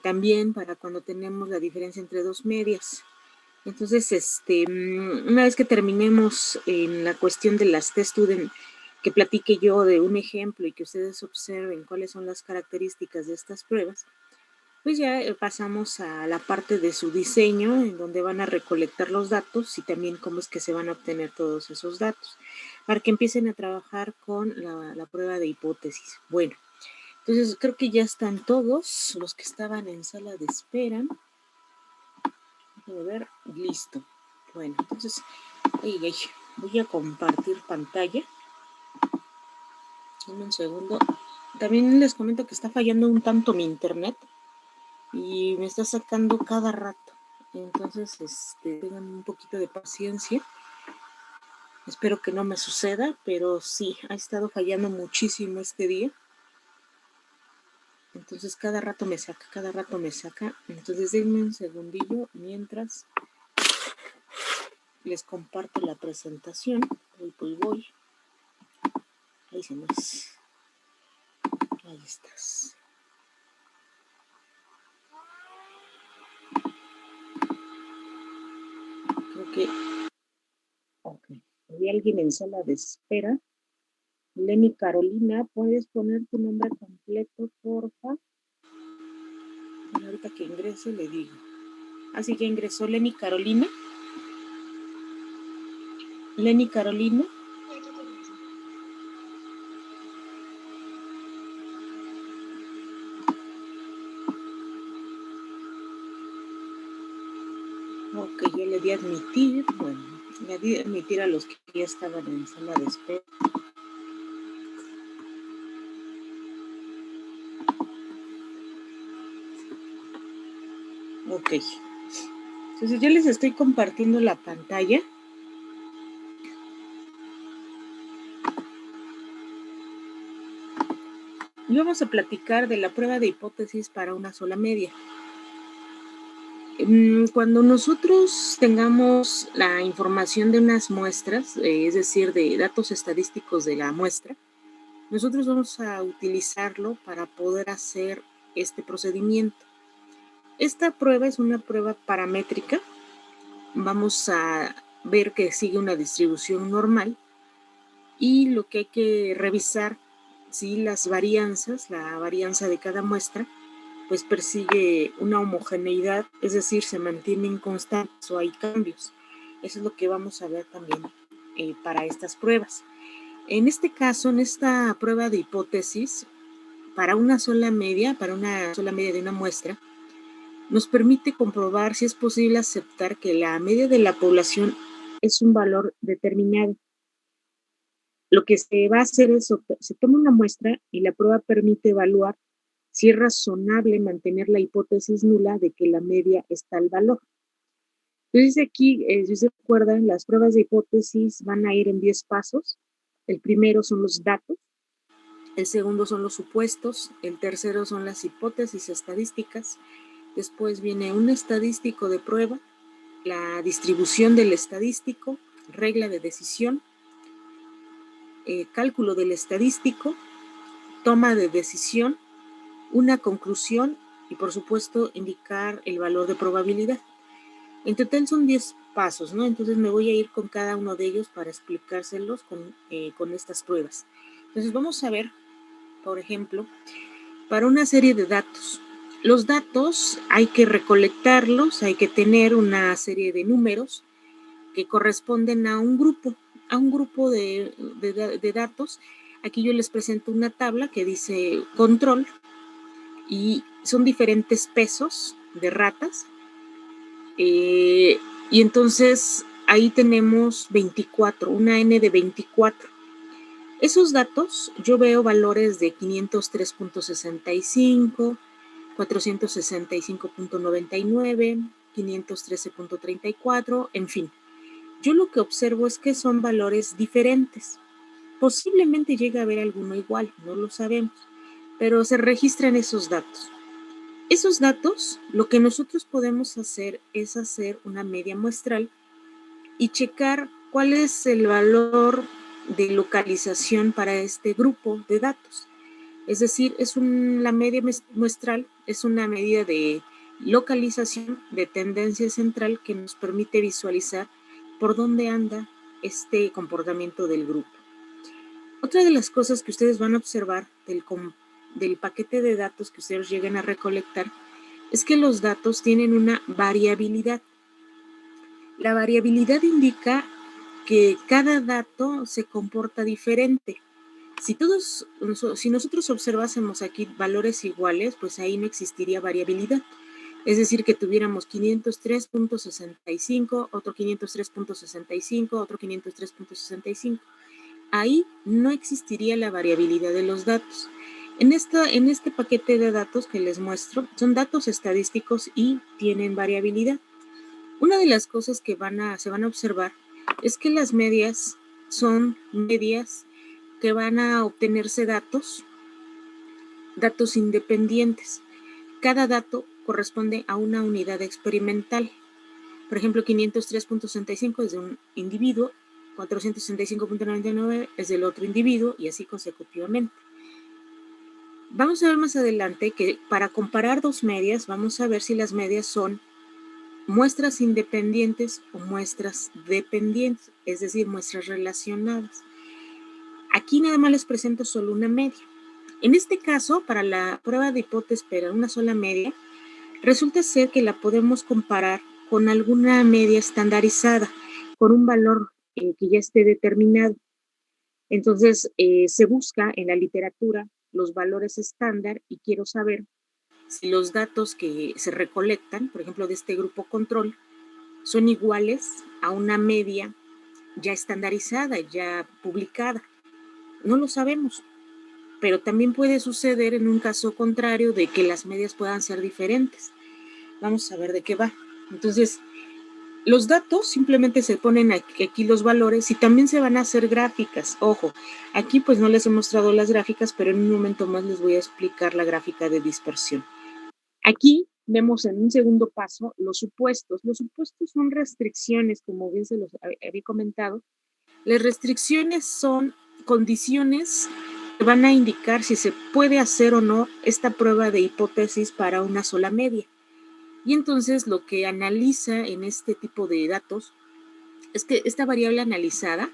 también para cuando tenemos la diferencia entre dos medias. Entonces, una vez que terminemos en la cuestión de las test student, que platique yo de un ejemplo y que ustedes observen cuáles son las características de estas pruebas, pues ya pasamos a la parte de su diseño, en donde van a recolectar los datos y también cómo es que se van a obtener todos esos datos, para que empiecen a trabajar con la prueba de hipótesis. Bueno, entonces creo que ya están todos los que estaban en sala de espera. Déjame ver, listo. Bueno, entonces, voy a compartir pantalla. Un segundo. También les comento que está fallando un tanto mi internet y me está sacando cada rato. Entonces, tengan un poquito de paciencia. Espero que no me suceda, pero sí, ha estado fallando muchísimo este día. Entonces, cada rato me saca, cada rato me saca. Entonces, denme un segundillo mientras les comparto la presentación. Voy. Ahí se nos. Ahí estás. Creo que. Ok. Hay alguien en sala de espera. Lenny Carolina, ¿puedes poner tu nombre completo, porfa? Bueno, ahorita que ingrese le digo. Así que ingresó Lenny Carolina. Lenny Carolina. Ok, yo le di a admitir. Bueno, le di a admitir a los que ya estaban en sala de espera. Ok. Entonces yo les estoy compartiendo la pantalla. Y vamos a platicar de la prueba de hipótesis para una sola media. Cuando nosotros tengamos la información de unas muestras, es decir, de datos estadísticos de la muestra, nosotros vamos a utilizarlo para poder hacer este procedimiento. Esta prueba es una prueba paramétrica. Vamos a ver que sigue una distribución normal y lo que hay que revisar si las varianzas, la varianza de cada muestra, pues persigue una homogeneidad, es decir, se mantienen constantes o hay cambios. Eso es lo que vamos a ver también para estas pruebas. En este caso, en esta prueba de hipótesis, para una sola media de una muestra, nos permite comprobar si es posible aceptar que la media de la población es un valor determinado. Lo que se va a hacer es, se toma una muestra y la prueba permite evaluar si es razonable mantener la hipótesis nula de que la media es tal valor. Entonces aquí, si se acuerdan, las pruebas de hipótesis van a ir en 10 pasos. El primero son los datos, el segundo son los supuestos, el tercero son las hipótesis estadísticas, después viene un estadístico de prueba, la distribución del estadístico, regla de decisión, cálculo del estadístico, toma de decisión, una conclusión y por supuesto indicar el valor de probabilidad. En total son 10 pasos, ¿no? Entonces me voy a ir con cada uno de ellos para explicárselos con estas pruebas. Entonces vamos a ver, por ejemplo, para una serie de datos. Los datos hay que recolectarlos, hay que tener una serie de números que corresponden a un grupo de datos. Aquí yo les presento una tabla que dice control y son diferentes pesos de ratas. Y entonces ahí tenemos 24, una N de 24. Esos datos yo veo valores de 503.65, 465.99, 513.34, en fin. Yo lo que observo es que son valores diferentes. Posiblemente llegue a haber alguno igual, no lo sabemos, pero se registran esos datos. Esos datos, lo que nosotros podemos hacer es hacer una media muestral y checar cuál es el valor de localización para este grupo de datos. Es decir, la media muestral es una medida de localización de tendencia central que nos permite visualizar por dónde anda este comportamiento del grupo. Otra de las cosas que ustedes van a observar del paquete de datos que ustedes lleguen a recolectar es que los datos tienen una variabilidad. La variabilidad indica que cada dato se comporta diferente. Si nosotros observásemos aquí valores iguales, pues ahí no existiría variabilidad. Es decir, que tuviéramos 503.65, otro 503.65, otro 503.65. Ahí no existiría la variabilidad de los datos. En este paquete de datos que les muestro, son datos estadísticos y tienen variabilidad. Una de las cosas que se van a observar es que las medias son medias que van a obtenerse datos independientes. Cada dato corresponde a una unidad experimental. Por ejemplo, 503.65 es de un individuo, 465.99 es del otro individuo y así consecutivamente. Vamos a ver más adelante que para comparar dos medias, vamos a ver si las medias son muestras independientes o muestras dependientes, es decir, muestras relacionadas. Aquí nada más les presento solo una media. En este caso, para la prueba de hipótesis para una sola media, resulta ser que la podemos comparar con alguna media estandarizada, con un valor que ya esté determinado. Entonces, se busca en la literatura los valores estándar y quiero saber si los datos que se recolectan, por ejemplo, de este grupo control, son iguales a una media ya estandarizada, ya publicada. No lo sabemos, pero también puede suceder en un caso contrario de que las medias puedan ser diferentes. Vamos a ver de qué va. Entonces, los datos simplemente se ponen aquí los valores y también se van a hacer gráficas. Ojo, aquí pues no les he mostrado las gráficas, pero en un momento más les voy a explicar la gráfica de dispersión. Aquí vemos en un segundo paso los supuestos. Los supuestos son restricciones, como bien se los había comentado. Las restricciones son condiciones que van a indicar si se puede hacer o no esta prueba de hipótesis para una sola media. Y entonces lo que analiza en este tipo de datos es que esta variable analizada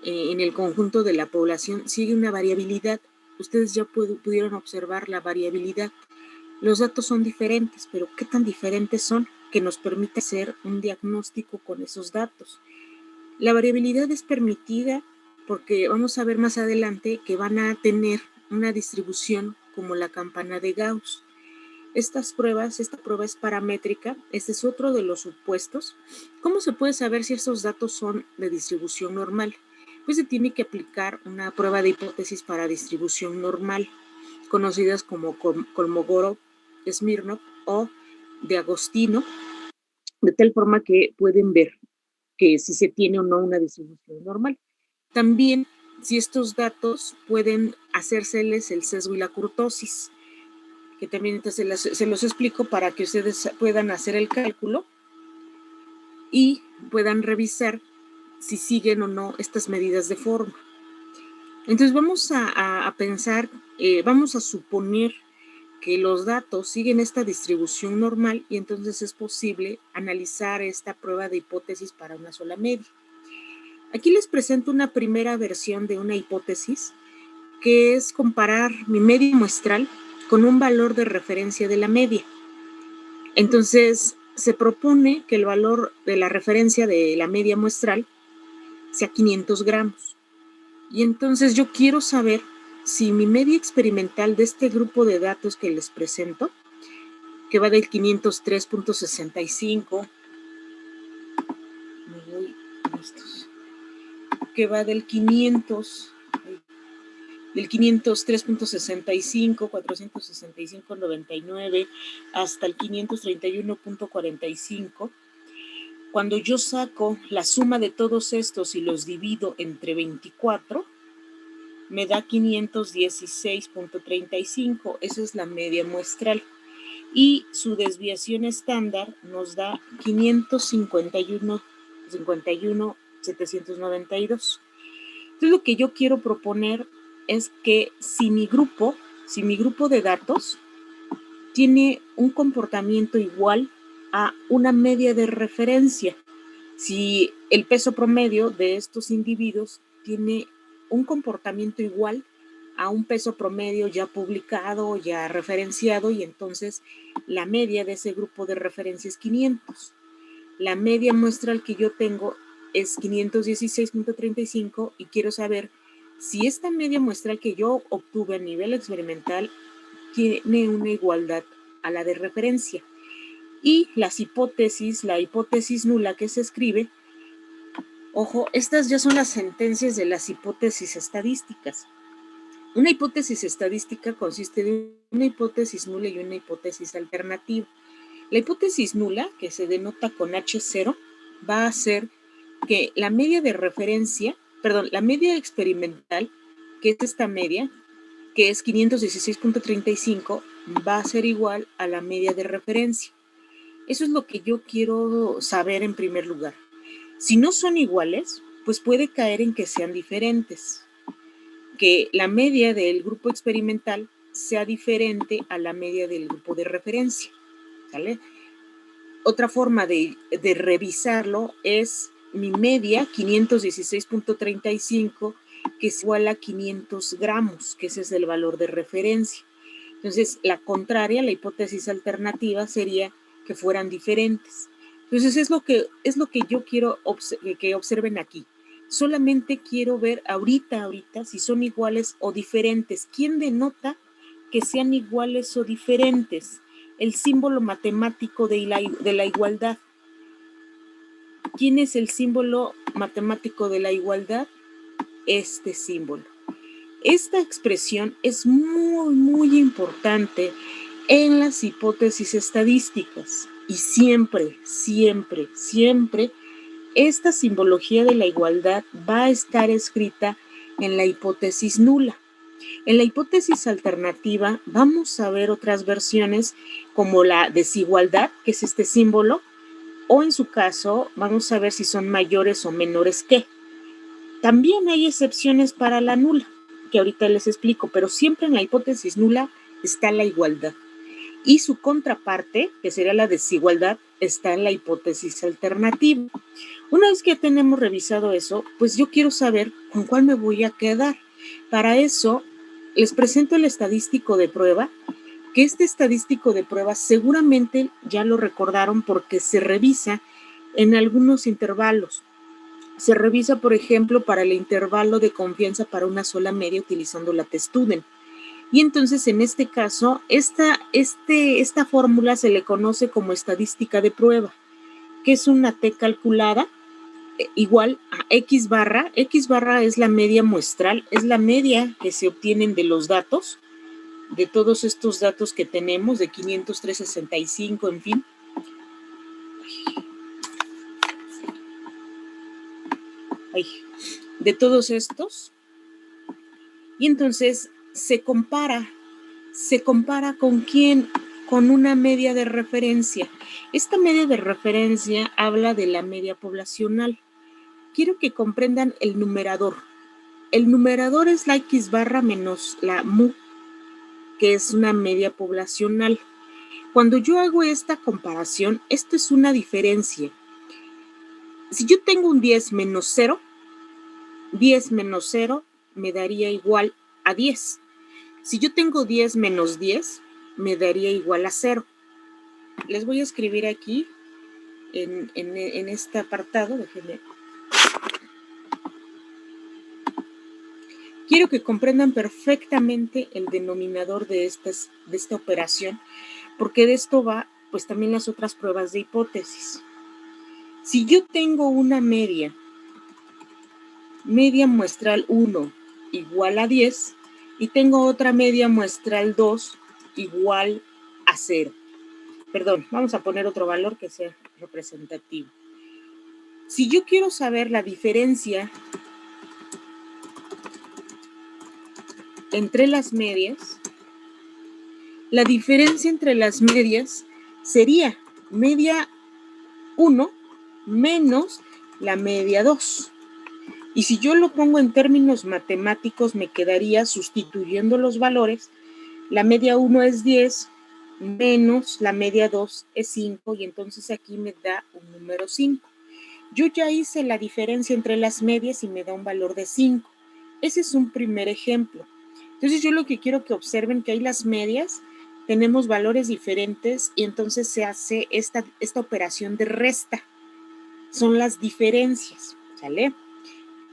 en el conjunto de la población sigue una variabilidad. Ustedes ya pudieron observar la variabilidad. Los datos son diferentes, pero ¿qué tan diferentes son que nos permite hacer un diagnóstico con esos datos? La variabilidad es permitida porque vamos a ver más adelante que van a tener una distribución como la campana de Gauss. Esta prueba es paramétrica, este es otro de los supuestos. ¿Cómo se puede saber si estos datos son de distribución normal? Pues se tiene que aplicar una prueba de hipótesis para distribución normal, conocidas como Kolmogorov, Smirnov o de Agostino, de tal forma que pueden ver que si se tiene o no una distribución normal. También si estos datos pueden hacérseles el sesgo y la kurtosis, que también entonces se los explico para que ustedes puedan hacer el cálculo y puedan revisar si siguen o no estas medidas de forma. Entonces vamos a pensar, vamos a suponer que los datos siguen esta distribución normal y entonces es posible analizar esta prueba de hipótesis para una sola media. Aquí les presento una primera versión de una hipótesis que es comparar mi media muestral con un valor de referencia de la media. Entonces, se propone que el valor de la referencia de la media muestral sea 500 gramos. Y entonces yo quiero saber si mi media experimental de este grupo de datos que les presento, que va del 503.65, que va del 503.65, 465.99 hasta el 531.45. Cuando yo saco la suma de todos estos y los divido entre 24, me da 516.35. Esa es la media muestral. Y su desviación estándar nos da 551.792. Entonces lo que yo quiero proponer es que si mi grupo si mi grupo de datos tiene un comportamiento igual a una media de referencia. Si el peso promedio de estos individuos tiene un comportamiento igual a un peso promedio ya publicado, ya referenciado, y entonces la media de ese grupo de referencia es 500. La media muestral que yo tengo es 516.35 y quiero saber si esta media muestral que yo obtuve a nivel experimental tiene una igualdad a la de referencia. Y las hipótesis, la hipótesis nula que se escribe, ojo, estas ya son las sentencias de las hipótesis estadísticas. Una hipótesis estadística consiste de una hipótesis nula y una hipótesis alternativa. La hipótesis nula, que se denota con H0, va a ser que la media de referencia, la media experimental, que es esta media, que es 516.35, va a ser igual a la media de referencia. Eso es lo que yo quiero saber en primer lugar. Si no son iguales, pues puede caer en que sean diferentes. Que la media del grupo experimental sea diferente a la media del grupo de referencia. ¿Sale? Otra forma de revisarlo es mi media, 516.35, que es igual a 500 gramos, que ese es el valor de referencia. Entonces, la contraria, la hipótesis alternativa, sería que fueran diferentes. Entonces, es lo que yo quiero que observen aquí. Solamente quiero ver ahorita, si son iguales o diferentes. ¿Quién denota que sean iguales o diferentes? El símbolo matemático de la igualdad. ¿Quién es el símbolo matemático de la igualdad? Este símbolo. Esta expresión es muy, muy importante en las hipótesis estadísticas y siempre, siempre, siempre esta simbología de la igualdad va a estar escrita en la hipótesis nula. En la hipótesis alternativa vamos a ver otras versiones como la desigualdad, que es este símbolo, o en su caso vamos a ver si son mayores o menores que. También hay excepciones para la nula, que ahorita les explico, pero siempre en la hipótesis nula está la igualdad. Y su contraparte, que sería la desigualdad, está en la hipótesis alternativa. Una vez que tenemos revisado eso, pues yo quiero saber con cuál me voy a quedar. Para eso, les presento el estadístico de prueba, que este estadístico de prueba seguramente ya lo recordaron porque se revisa en algunos intervalos. Se revisa, por ejemplo, para el intervalo de confianza para una sola media utilizando la test-student. Y entonces, en este caso, esta fórmula se le conoce como estadística de prueba, que es una T calculada igual a X barra. X barra es la media muestral, es la media que se obtienen de los datos, de todos estos datos que tenemos, de 500, 365, en fin. De todos estos. Y entonces se compara con quién, con una media de referencia. Esta media de referencia habla de la media poblacional. Quiero que comprendan el numerador. El numerador es la X barra menos la mu, que es una media poblacional. Cuando yo hago esta comparación, esto es una diferencia. Si yo tengo un 10 menos 0, 10 menos 0 me daría igual a 10. Si yo tengo 10 menos 10, me daría igual a 0. Les voy a escribir aquí en este apartado. Déjenme. Quiero que comprendan perfectamente el denominador de esta operación, porque de esto va pues también las otras pruebas de hipótesis. Si yo tengo una media muestral 1 igual a 10 y tengo otra media muestral 2 igual a 0. Perdón, vamos a poner otro valor que sea representativo. Si yo quiero saber la diferencia entre las medias, la diferencia entre las medias sería media 1 menos la media 2. Y si yo lo pongo en términos matemáticos, me quedaría, sustituyendo los valores, la media 1 es 10 menos la media 2 es 5 y entonces aquí me da un número 5. Yo ya hice la diferencia entre las medias y me da un valor de 5. Ese es un primer ejemplo. Entonces yo lo que quiero que observen que hay las medias, tenemos valores diferentes y entonces se hace esta operación de resta. Son las diferencias, ¿sale?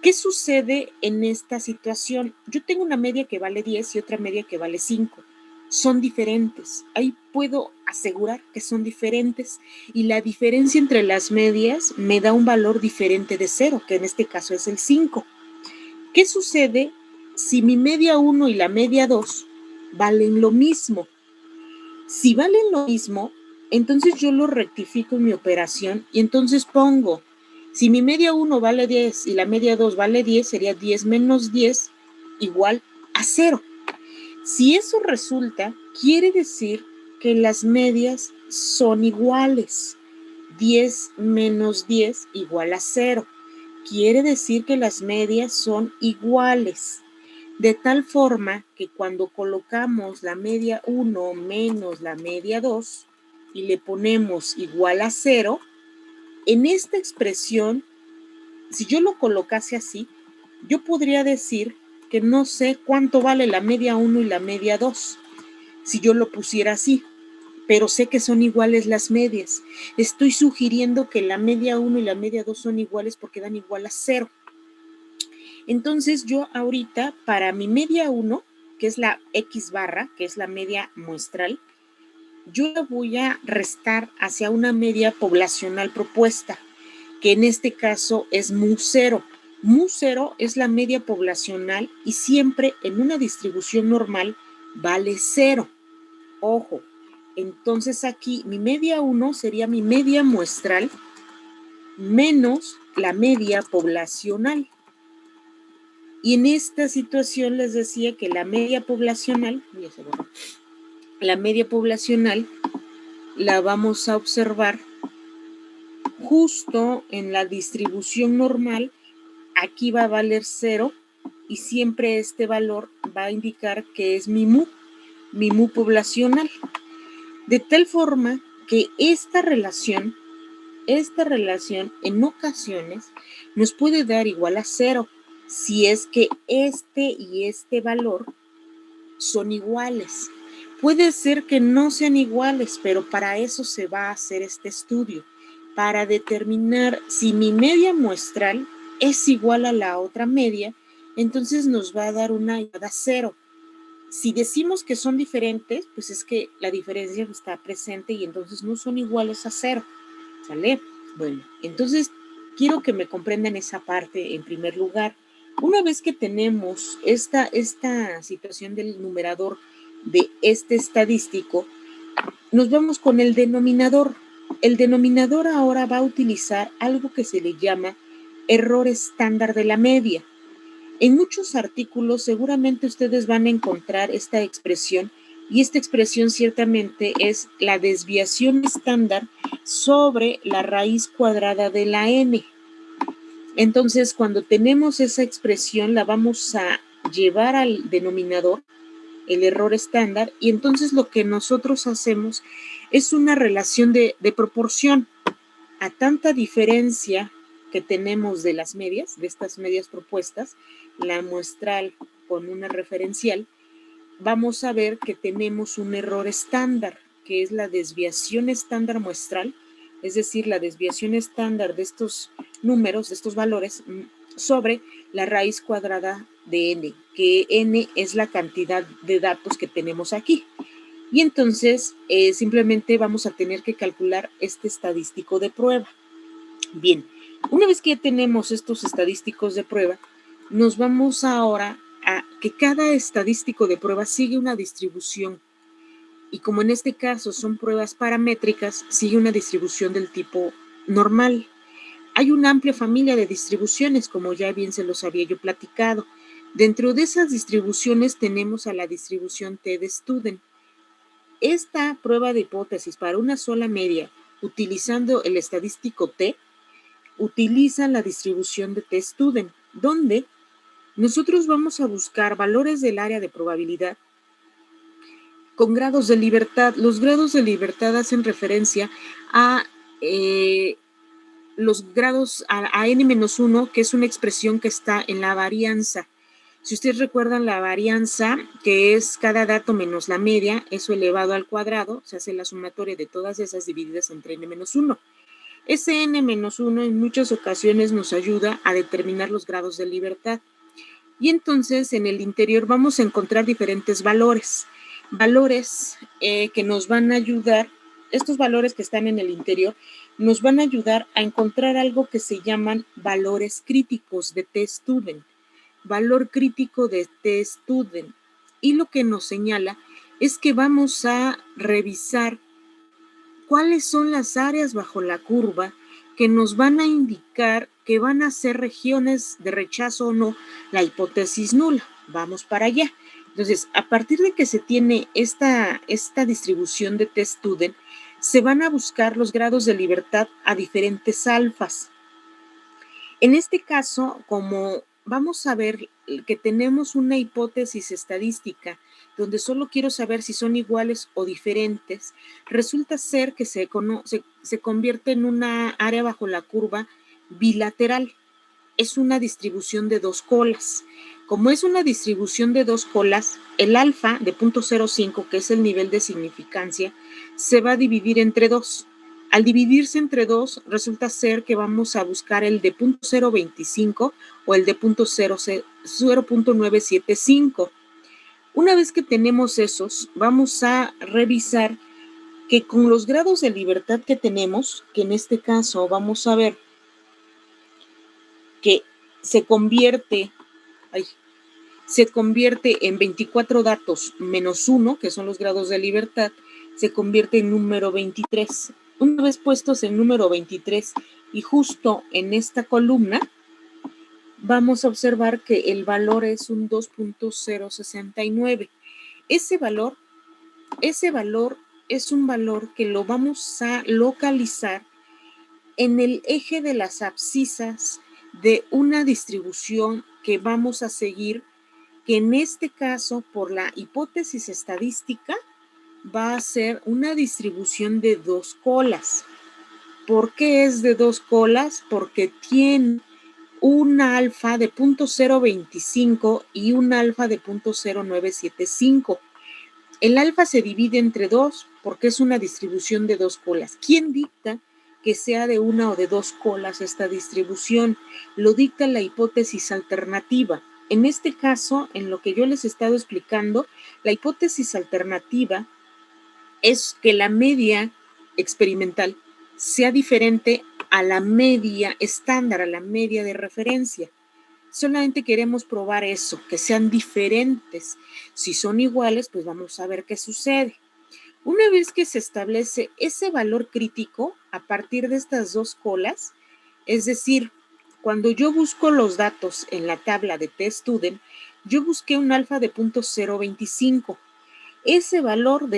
¿Qué sucede en esta situación? Yo tengo una media que vale 10 y otra media que vale 5. Son diferentes. Ahí puedo asegurar que son diferentes. Y la diferencia entre las medias me da un valor diferente de 0, que en este caso es el 5. ¿Qué sucede si mi media 1 y la media 2 valen lo mismo? Si valen lo mismo, entonces yo lo rectifico en mi operación y entonces pongo, si mi media 1 vale 10 y la media 2 vale 10, sería 10 menos 10 igual a 0. Si eso resulta, quiere decir que las medias son iguales. 10 menos 10 igual a 0. Quiere decir que las medias son iguales. De tal forma que cuando colocamos la media 1 menos la media 2 y le ponemos igual a 0, en esta expresión, si yo lo colocase así, yo podría decir que no sé cuánto vale la media 1 y la media 2, si yo lo pusiera así, pero sé que son iguales las medias. Estoy sugiriendo que la media 1 y la media 2 son iguales porque dan igual a 0. Entonces yo ahorita para mi media 1, que es la X barra, que es la media muestral, yo la voy a restar hacia una media poblacional propuesta, que en este caso es mu0. Mu0 es la media poblacional y siempre en una distribución normal vale 0. Ojo, entonces aquí mi media 1 sería mi media muestral menos la media poblacional. Y en esta situación les decía que la media poblacional, la vamos a observar justo en la distribución normal. Aquí va a valer 0 y siempre este valor va a indicar que es mi mu poblacional. De tal forma que esta relación en ocasiones nos puede dar igual a 0 si es que este y este valor son iguales. Puede ser que no sean iguales, pero para eso se va a hacer este estudio, para determinar si mi media muestral es igual a la otra media, entonces nos va a dar una igual a 0. Si decimos que son diferentes, pues es que la diferencia está presente y entonces no son iguales a 0. ¿Sale? Bueno, entonces quiero que me comprendan esa parte en primer lugar. Una vez que tenemos esta situación del numerador de este estadístico, nos vamos con el denominador. El denominador ahora va a utilizar algo que se le llama error estándar de la media. En muchos artículos seguramente ustedes van a encontrar esta expresión y esta expresión ciertamente es la desviación estándar sobre la raíz cuadrada de la n. Entonces, cuando tenemos esa expresión, la vamos a llevar al denominador, el error estándar, y entonces lo que nosotros hacemos es una relación de proporción. A tanta diferencia que tenemos de las medias, de estas medias propuestas, la muestral con una referencial, vamos a ver que tenemos un error estándar, que es la desviación estándar muestral, es decir, la desviación estándar de estos números, de estos valores, sobre la raíz cuadrada de n, que n es la cantidad de datos que tenemos aquí. Y entonces simplemente vamos a tener que calcular este estadístico de prueba. Bien, una vez que ya tenemos estos estadísticos de prueba, nos vamos ahora a que cada estadístico de prueba sigue una distribución. Y como en este caso son pruebas paramétricas, sigue una distribución del tipo normal. Hay una amplia familia de distribuciones, como ya bien se los había yo platicado. Dentro de esas distribuciones tenemos a la distribución T de Student. Esta prueba de hipótesis para una sola media, utilizando el estadístico T, utiliza la distribución de T-Student, donde nosotros vamos a buscar valores del área de probabilidad con grados de libertad. Los grados de libertad hacen referencia a los grados a n-1, que es una expresión que está en la varianza. Si ustedes recuerdan la varianza, que es cada dato menos la media, eso elevado al cuadrado, se hace la sumatoria de todas esas divididas entre n-1. Ese n-1 en muchas ocasiones nos ayuda a determinar los grados de libertad. Y entonces en el interior vamos a encontrar diferentes valores. Valores que nos van a ayudar, estos valores que están en el interior, nos van a ayudar a encontrar algo que se llaman valores críticos de T-Student. Valor crítico de T-Student. Y lo que nos señala es que vamos a revisar cuáles son las áreas bajo la curva que nos van a indicar que van a ser regiones de rechazo o no la hipótesis nula. Vamos para allá. Entonces, a partir de que se tiene esta distribución de T-Student, se van a buscar los grados de libertad a diferentes alfas. En este caso, como vamos a ver que tenemos una hipótesis estadística donde solo quiero saber si son iguales o diferentes, resulta ser que se convierte en una área bajo la curva bilateral. Es una distribución de dos colas. Como es una distribución de dos colas, el alfa de 0.05, que es el nivel de significancia, se va a dividir entre dos. Al dividirse entre dos, resulta ser que vamos a buscar el de 0.025 o el de 0.975. Una vez que tenemos esos, vamos a revisar que con los grados de libertad que tenemos, que en este caso vamos a ver que se convierte en 24 datos menos 1, que son los grados de libertad, se convierte en número 23. Una vez puestos en número 23 y justo en esta columna, vamos a observar que el valor es un 2.069. Ese valor es un valor que lo vamos a localizar en el eje de las abscisas de una distribución que vamos a seguir, que en este caso, por la hipótesis estadística, va a ser una distribución de dos colas. ¿Por qué es de dos colas? Porque tiene un alfa de 0.025 y un alfa de 0.0975. El alfa se divide entre dos porque es una distribución de dos colas. ¿Quién dicta que sea de una o de dos colas esta distribución? Lo dicta la hipótesis alternativa. En este caso, en lo que yo les he estado explicando, la hipótesis alternativa es que la media experimental sea diferente a la media estándar, a la media de referencia. Solamente queremos probar eso, que sean diferentes. Si son iguales, pues vamos a ver qué sucede. Una vez que se establece ese valor crítico a partir de estas dos colas, es decir, cuando yo busco los datos en la tabla de T-Student, yo busqué un alfa de 0.025. Ese valor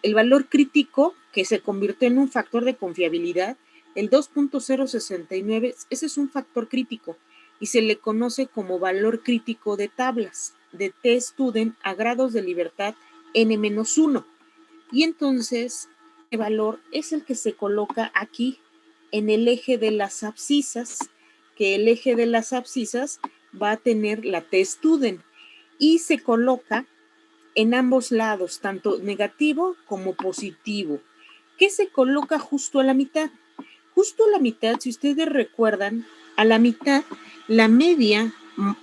el valor crítico que se convirtió en un factor de confiabilidad, el 2.069, ese es un factor crítico y se le conoce como valor crítico de tablas de T-Student a grados de libertad n-1. Y entonces el valor es el que se coloca aquí en el eje de las abscisas, que el eje de las abscisas va a tener la T-Student y se coloca en ambos lados, tanto negativo como positivo. ¿Qué se coloca justo a la mitad? Justo a la mitad, si ustedes recuerdan, a la mitad la media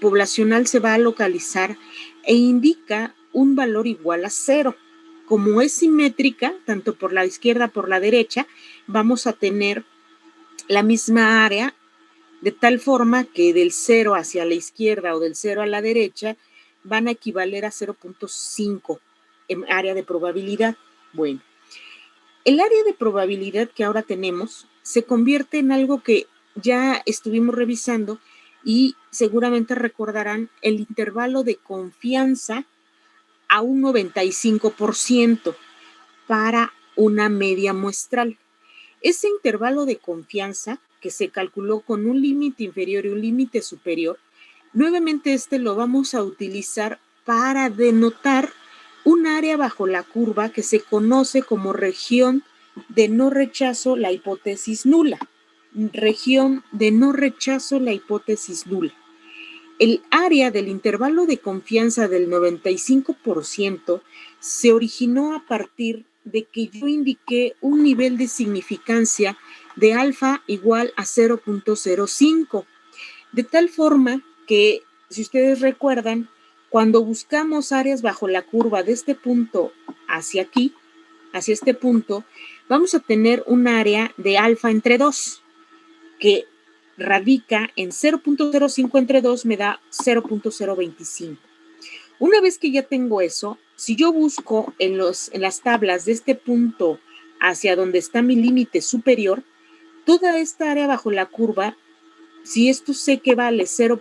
poblacional se va a localizar e indica un valor igual a 0. Como es simétrica, tanto por la izquierda como por la derecha, vamos a tener la misma área, de tal forma que del 0 hacia la izquierda o del 0 a la derecha van a equivaler a 0.5 en área de probabilidad. Bueno, el área de probabilidad que ahora tenemos se convierte en algo que ya estuvimos revisando y seguramente recordarán el intervalo de confianza a un 95% para una media muestral. Ese intervalo de confianza que se calculó con un límite inferior y un límite superior, nuevamente lo vamos a utilizar para denotar un área bajo la curva que se conoce como región de no rechazo la hipótesis nula. Región de no rechazo la hipótesis nula. El área del intervalo de confianza del 95% se originó a partir de que yo indiqué un nivel de significancia de alfa igual a 0.05, de tal forma que, si ustedes recuerdan, cuando buscamos áreas bajo la curva de este punto hacia aquí, hacia este punto, vamos a tener un área de alfa entre 2, que radica en 0.05 entre 2 me da 0.025. Una vez que ya tengo eso, si yo busco en las tablas de este punto hacia donde está mi límite superior, toda esta área bajo la curva, si esto sé que vale 0.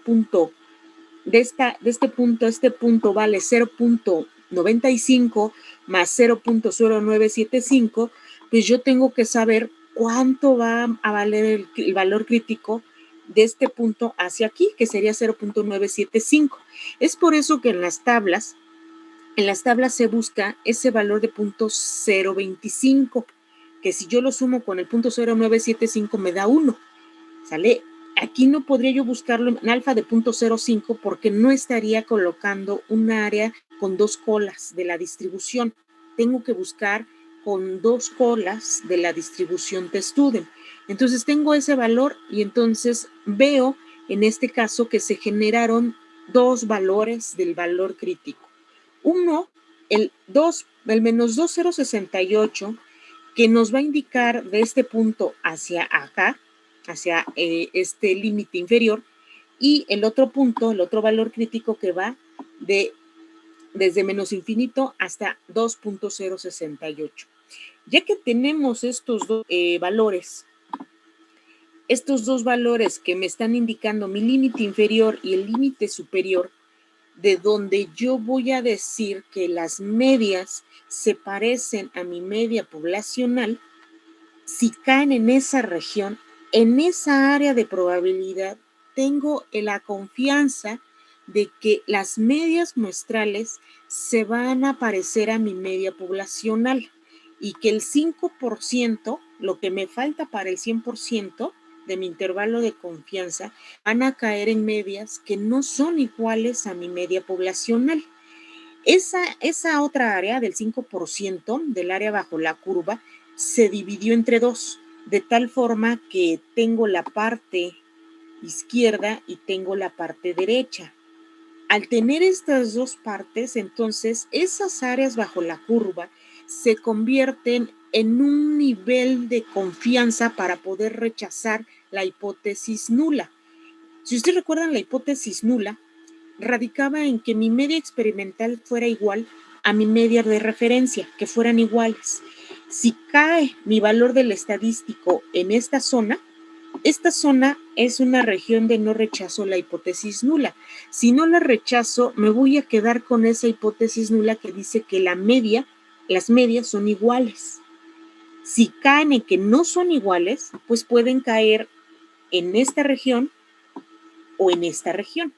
De este punto a este punto vale 0.95 más 0.0975, pues yo tengo que saber cuánto va a valer el valor crítico de este punto hacia aquí, que sería 0.975. Es por eso que en las tablas se busca ese valor de 0.025, que si yo lo sumo con el 0.0975 me da 1, ¿sale? Aquí no podría yo buscarlo en alfa de 0.05 porque no estaría colocando un área con 2 colas de la distribución. Tengo que buscar con 2 colas de la distribución t-student. Entonces tengo ese valor y entonces veo en este caso que se generaron 2 valores del valor crítico. Uno, el menos 2,068, que nos va a indicar de este punto hacia acá, hacia este límite inferior, y el otro punto, el otro valor crítico que va desde menos infinito hasta 2.068. Ya que tenemos estos dos valores que me están indicando mi límite inferior y el límite superior, de donde yo voy a decir que las medias se parecen a mi media poblacional, si caen en esa región, en esa área de probabilidad, tengo la confianza de que las medias muestrales se van a parecer a mi media poblacional y que el 5%, lo que me falta para el 100% de mi intervalo de confianza, van a caer en medias que no son iguales a mi media poblacional. Esa otra área del 5% del área bajo la curva se dividió entre 2, de tal forma que tengo la parte izquierda y tengo la parte derecha. Al tener estas dos partes, entonces esas áreas bajo la curva se convierten en un nivel de confianza para poder rechazar la hipótesis nula. Si ustedes recuerdan, la hipótesis nula radicaba en que mi media experimental fuera igual a mi media de referencia, que fueran iguales. Si cae mi valor del estadístico en esta zona es una región de no rechazo la hipótesis nula. Si no la rechazo, me voy a quedar con esa hipótesis nula que dice que las medias son iguales. Si caen en que no son iguales, pues pueden caer en esta región o en esta región.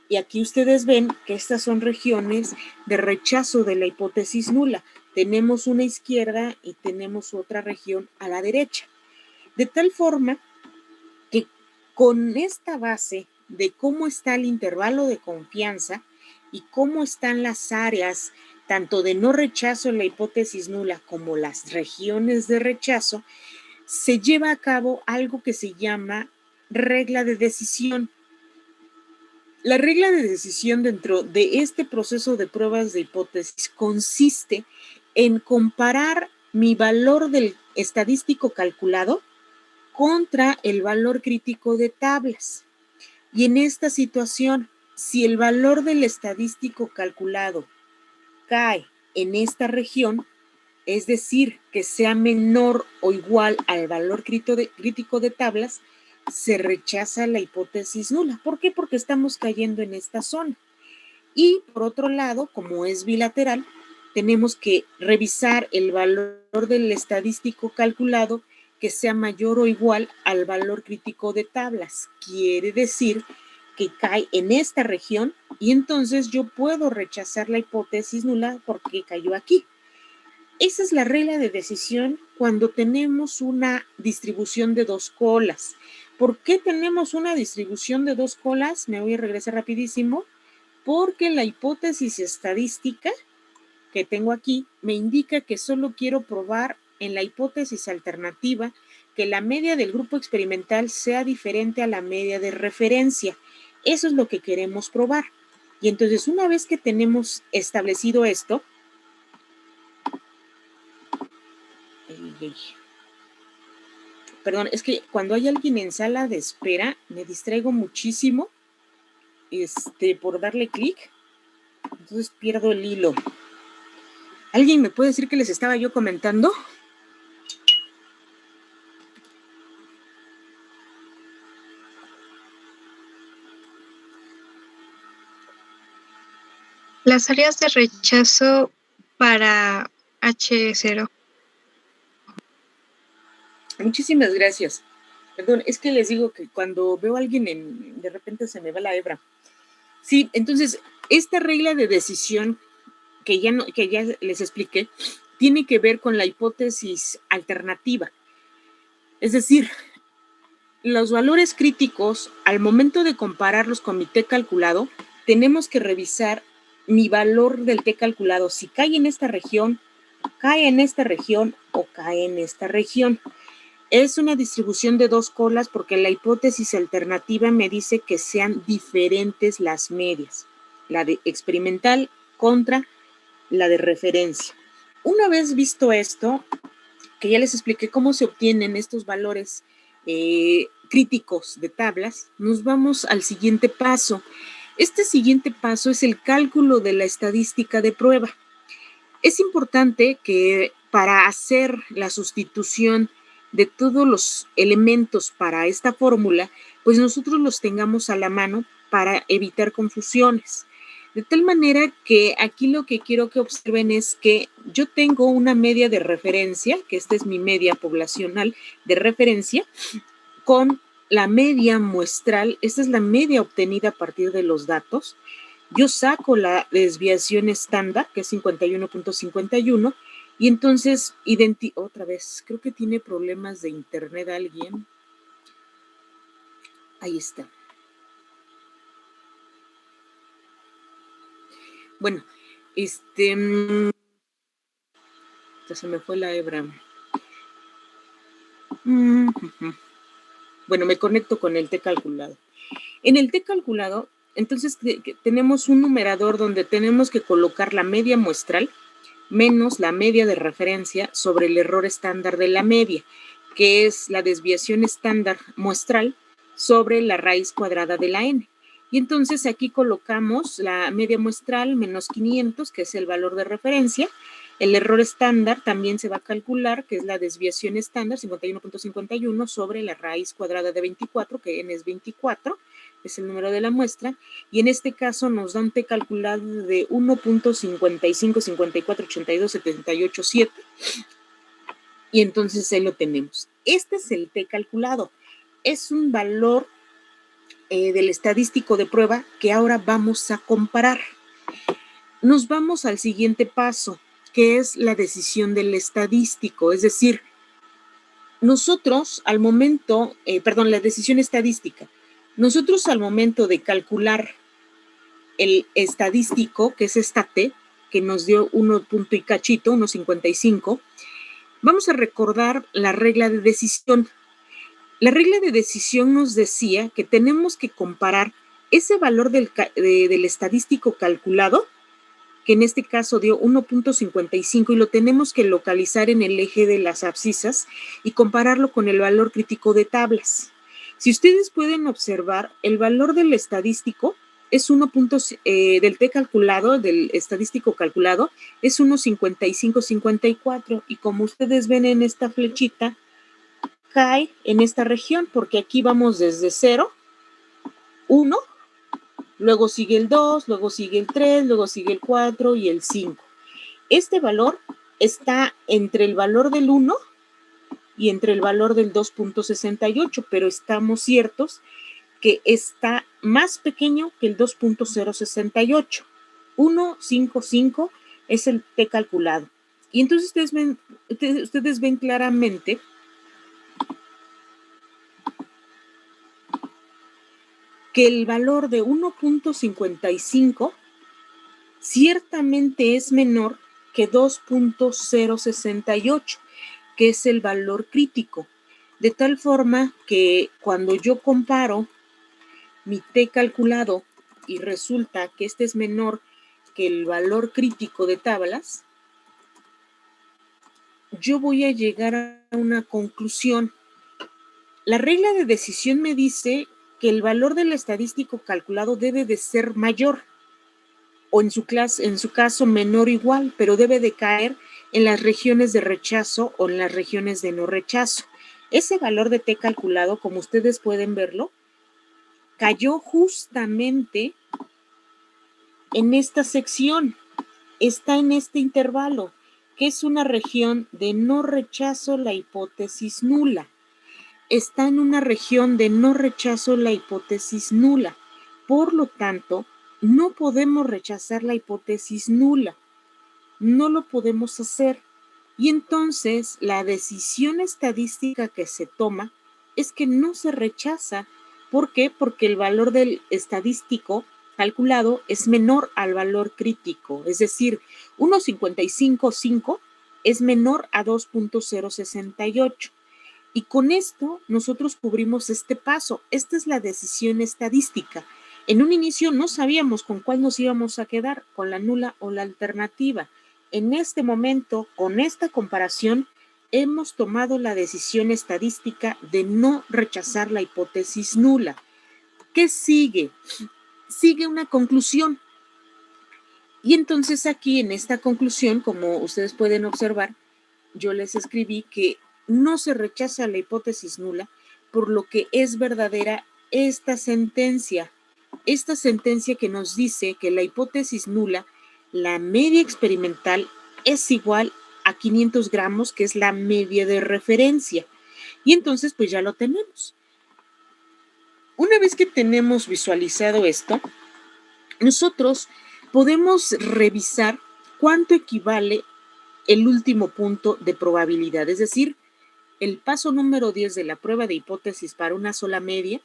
Y aquí ustedes ven que estas son regiones de rechazo de la hipótesis nula. Tenemos una izquierda y tenemos otra región a la derecha. De tal forma que con esta base de cómo está el intervalo de confianza y cómo están las áreas tanto de no rechazo en la hipótesis nula como las regiones de rechazo, se lleva a cabo algo que se llama regla de decisión. La regla de decisión dentro de este proceso de pruebas de hipótesis consiste en comparar mi valor del estadístico calculado contra el valor crítico de tablas. Y en esta situación, si el valor del estadístico calculado cae en esta región, es decir, que sea menor o igual al valor crítico de tablas, se rechaza la hipótesis nula. ¿Por qué? Porque estamos cayendo en esta zona. Y por otro lado, como es bilateral, tenemos que revisar el valor del estadístico calculado que sea mayor o igual al valor crítico de tablas. Quiere decir que cae en esta región y entonces yo puedo rechazar la hipótesis nula porque cayó aquí. Esa es la regla de decisión cuando tenemos una distribución de dos colas. ¿Por qué tenemos una distribución de dos colas? Me voy a regresar rapidísimo. Porque la hipótesis estadística que tengo aquí me indica que solo quiero probar en la hipótesis alternativa que la media del grupo experimental sea diferente a la media de referencia. Eso es lo que queremos probar. Y entonces, una vez que tenemos establecido esto, perdón, es que cuando hay alguien en sala de espera, me distraigo muchísimo por darle clic, entonces pierdo el hilo. ¿Alguien me puede decir qué les estaba yo comentando? Las áreas de rechazo para H0. Muchísimas gracias. Perdón, es que les digo que cuando veo a alguien de repente se me va la hebra. Sí, entonces, esta regla de decisión que ya les expliqué, tiene que ver con la hipótesis alternativa. Es decir, los valores críticos, al momento de compararlos con mi T calculado, tenemos que revisar mi valor del T calculado, si cae en esta región, cae en esta región o cae en esta región. Es una distribución de dos colas porque la hipótesis alternativa me dice que sean diferentes las medias, la de experimental contra la de referencia. Una vez visto esto, que ya les expliqué cómo se obtienen estos valores críticos de tablas, nos vamos al siguiente paso. Este siguiente paso es el cálculo de la estadística de prueba. Es importante que para hacer la sustitución de todos los elementos para esta fórmula, pues nosotros los tengamos a la mano para evitar confusiones. De tal manera que aquí lo que quiero que observen es que yo tengo una media de referencia, que esta es mi media poblacional de referencia, con la media muestral, esta es la media obtenida a partir de los datos. Yo saco la desviación estándar, que es 51.51, y entonces, otra vez, creo que tiene problemas de internet alguien. Ahí está. Bueno, ya se me fue la hebra. Bueno, me conecto con el T calculado. En el T calculado, entonces tenemos un numerador donde tenemos que colocar la media muestral menos la media de referencia sobre el error estándar de la media, que es la desviación estándar muestral sobre la raíz cuadrada de la n. Y entonces aquí colocamos la media muestral menos 500, que es el valor de referencia. El error estándar también se va a calcular, que es la desviación estándar, 51.51, sobre la raíz cuadrada de 24, que n es 24, es el número de la muestra, y en este caso nos da un T calculado de 1.55, 54, 82, 78, 7, y entonces ahí lo tenemos. Este es el T calculado. Es un valor del estadístico de prueba que ahora vamos a comparar. Nos vamos al siguiente paso, que es la decisión del estadístico, es decir, nosotros al momento, la decisión estadística, nosotros al momento de calcular el estadístico, que es esta T, que nos dio 1 punto y cachito, 1.55, vamos a recordar la regla de decisión. La regla de decisión nos decía que tenemos que comparar ese valor del estadístico calculado, que en este caso dio 1.55, y lo tenemos que localizar en el eje de las abscisas y compararlo con el valor crítico de tablas. Si ustedes pueden observar, el valor del estadístico es del T calculado, del estadístico calculado, es 1.5554, y como ustedes ven en esta flechita, cae en esta región, porque aquí vamos desde 0, 1, luego sigue el 2, luego sigue el 3, luego sigue el 4 y el 5. Este valor está entre el valor del 1 y entre el valor del 2.68, pero estamos ciertos que está más pequeño que el 2.068. 155 es el t calculado. Y entonces ustedes ven claramente que el valor de 1.55 ciertamente es menor que 2.068, que es el valor crítico. De tal forma que cuando yo comparo mi t calculado y resulta que este es menor que el valor crítico de tablas, yo voy a llegar a una conclusión. La regla de decisión me dice que el valor del estadístico calculado debe de ser mayor, o en su caso menor o igual, pero debe de caer en las regiones de rechazo o en las regiones de no rechazo. Ese valor de t calculado, como ustedes pueden verlo, cayó justamente en esta sección, está en este intervalo, que es una región de no rechazo la hipótesis nula. Está en una región de no rechazo la hipótesis nula. Por lo tanto, no podemos rechazar la hipótesis nula. No lo podemos hacer. Y entonces, la decisión estadística que se toma es que no se rechaza. ¿Por qué? Porque el valor del estadístico calculado es menor al valor crítico. Es decir, 1.55.5 es menor a 2.068. Y con esto nosotros cubrimos este paso. Esta es la decisión estadística. En un inicio no sabíamos con cuál nos íbamos a quedar, con la nula o la alternativa. En este momento, con esta comparación, hemos tomado la decisión estadística de no rechazar la hipótesis nula. ¿Qué sigue? Sigue una conclusión. Y entonces aquí en esta conclusión, como ustedes pueden observar, yo les escribí que no se rechaza la hipótesis nula, por lo que es verdadera esta sentencia que nos dice que la hipótesis nula, la media experimental, es igual a 500 gramos, que es la media de referencia. Y entonces, pues ya lo tenemos. Una vez que tenemos visualizado esto, nosotros podemos revisar cuánto equivale el último punto de probabilidad, es decir, el paso número 10 de la prueba de hipótesis para una sola media,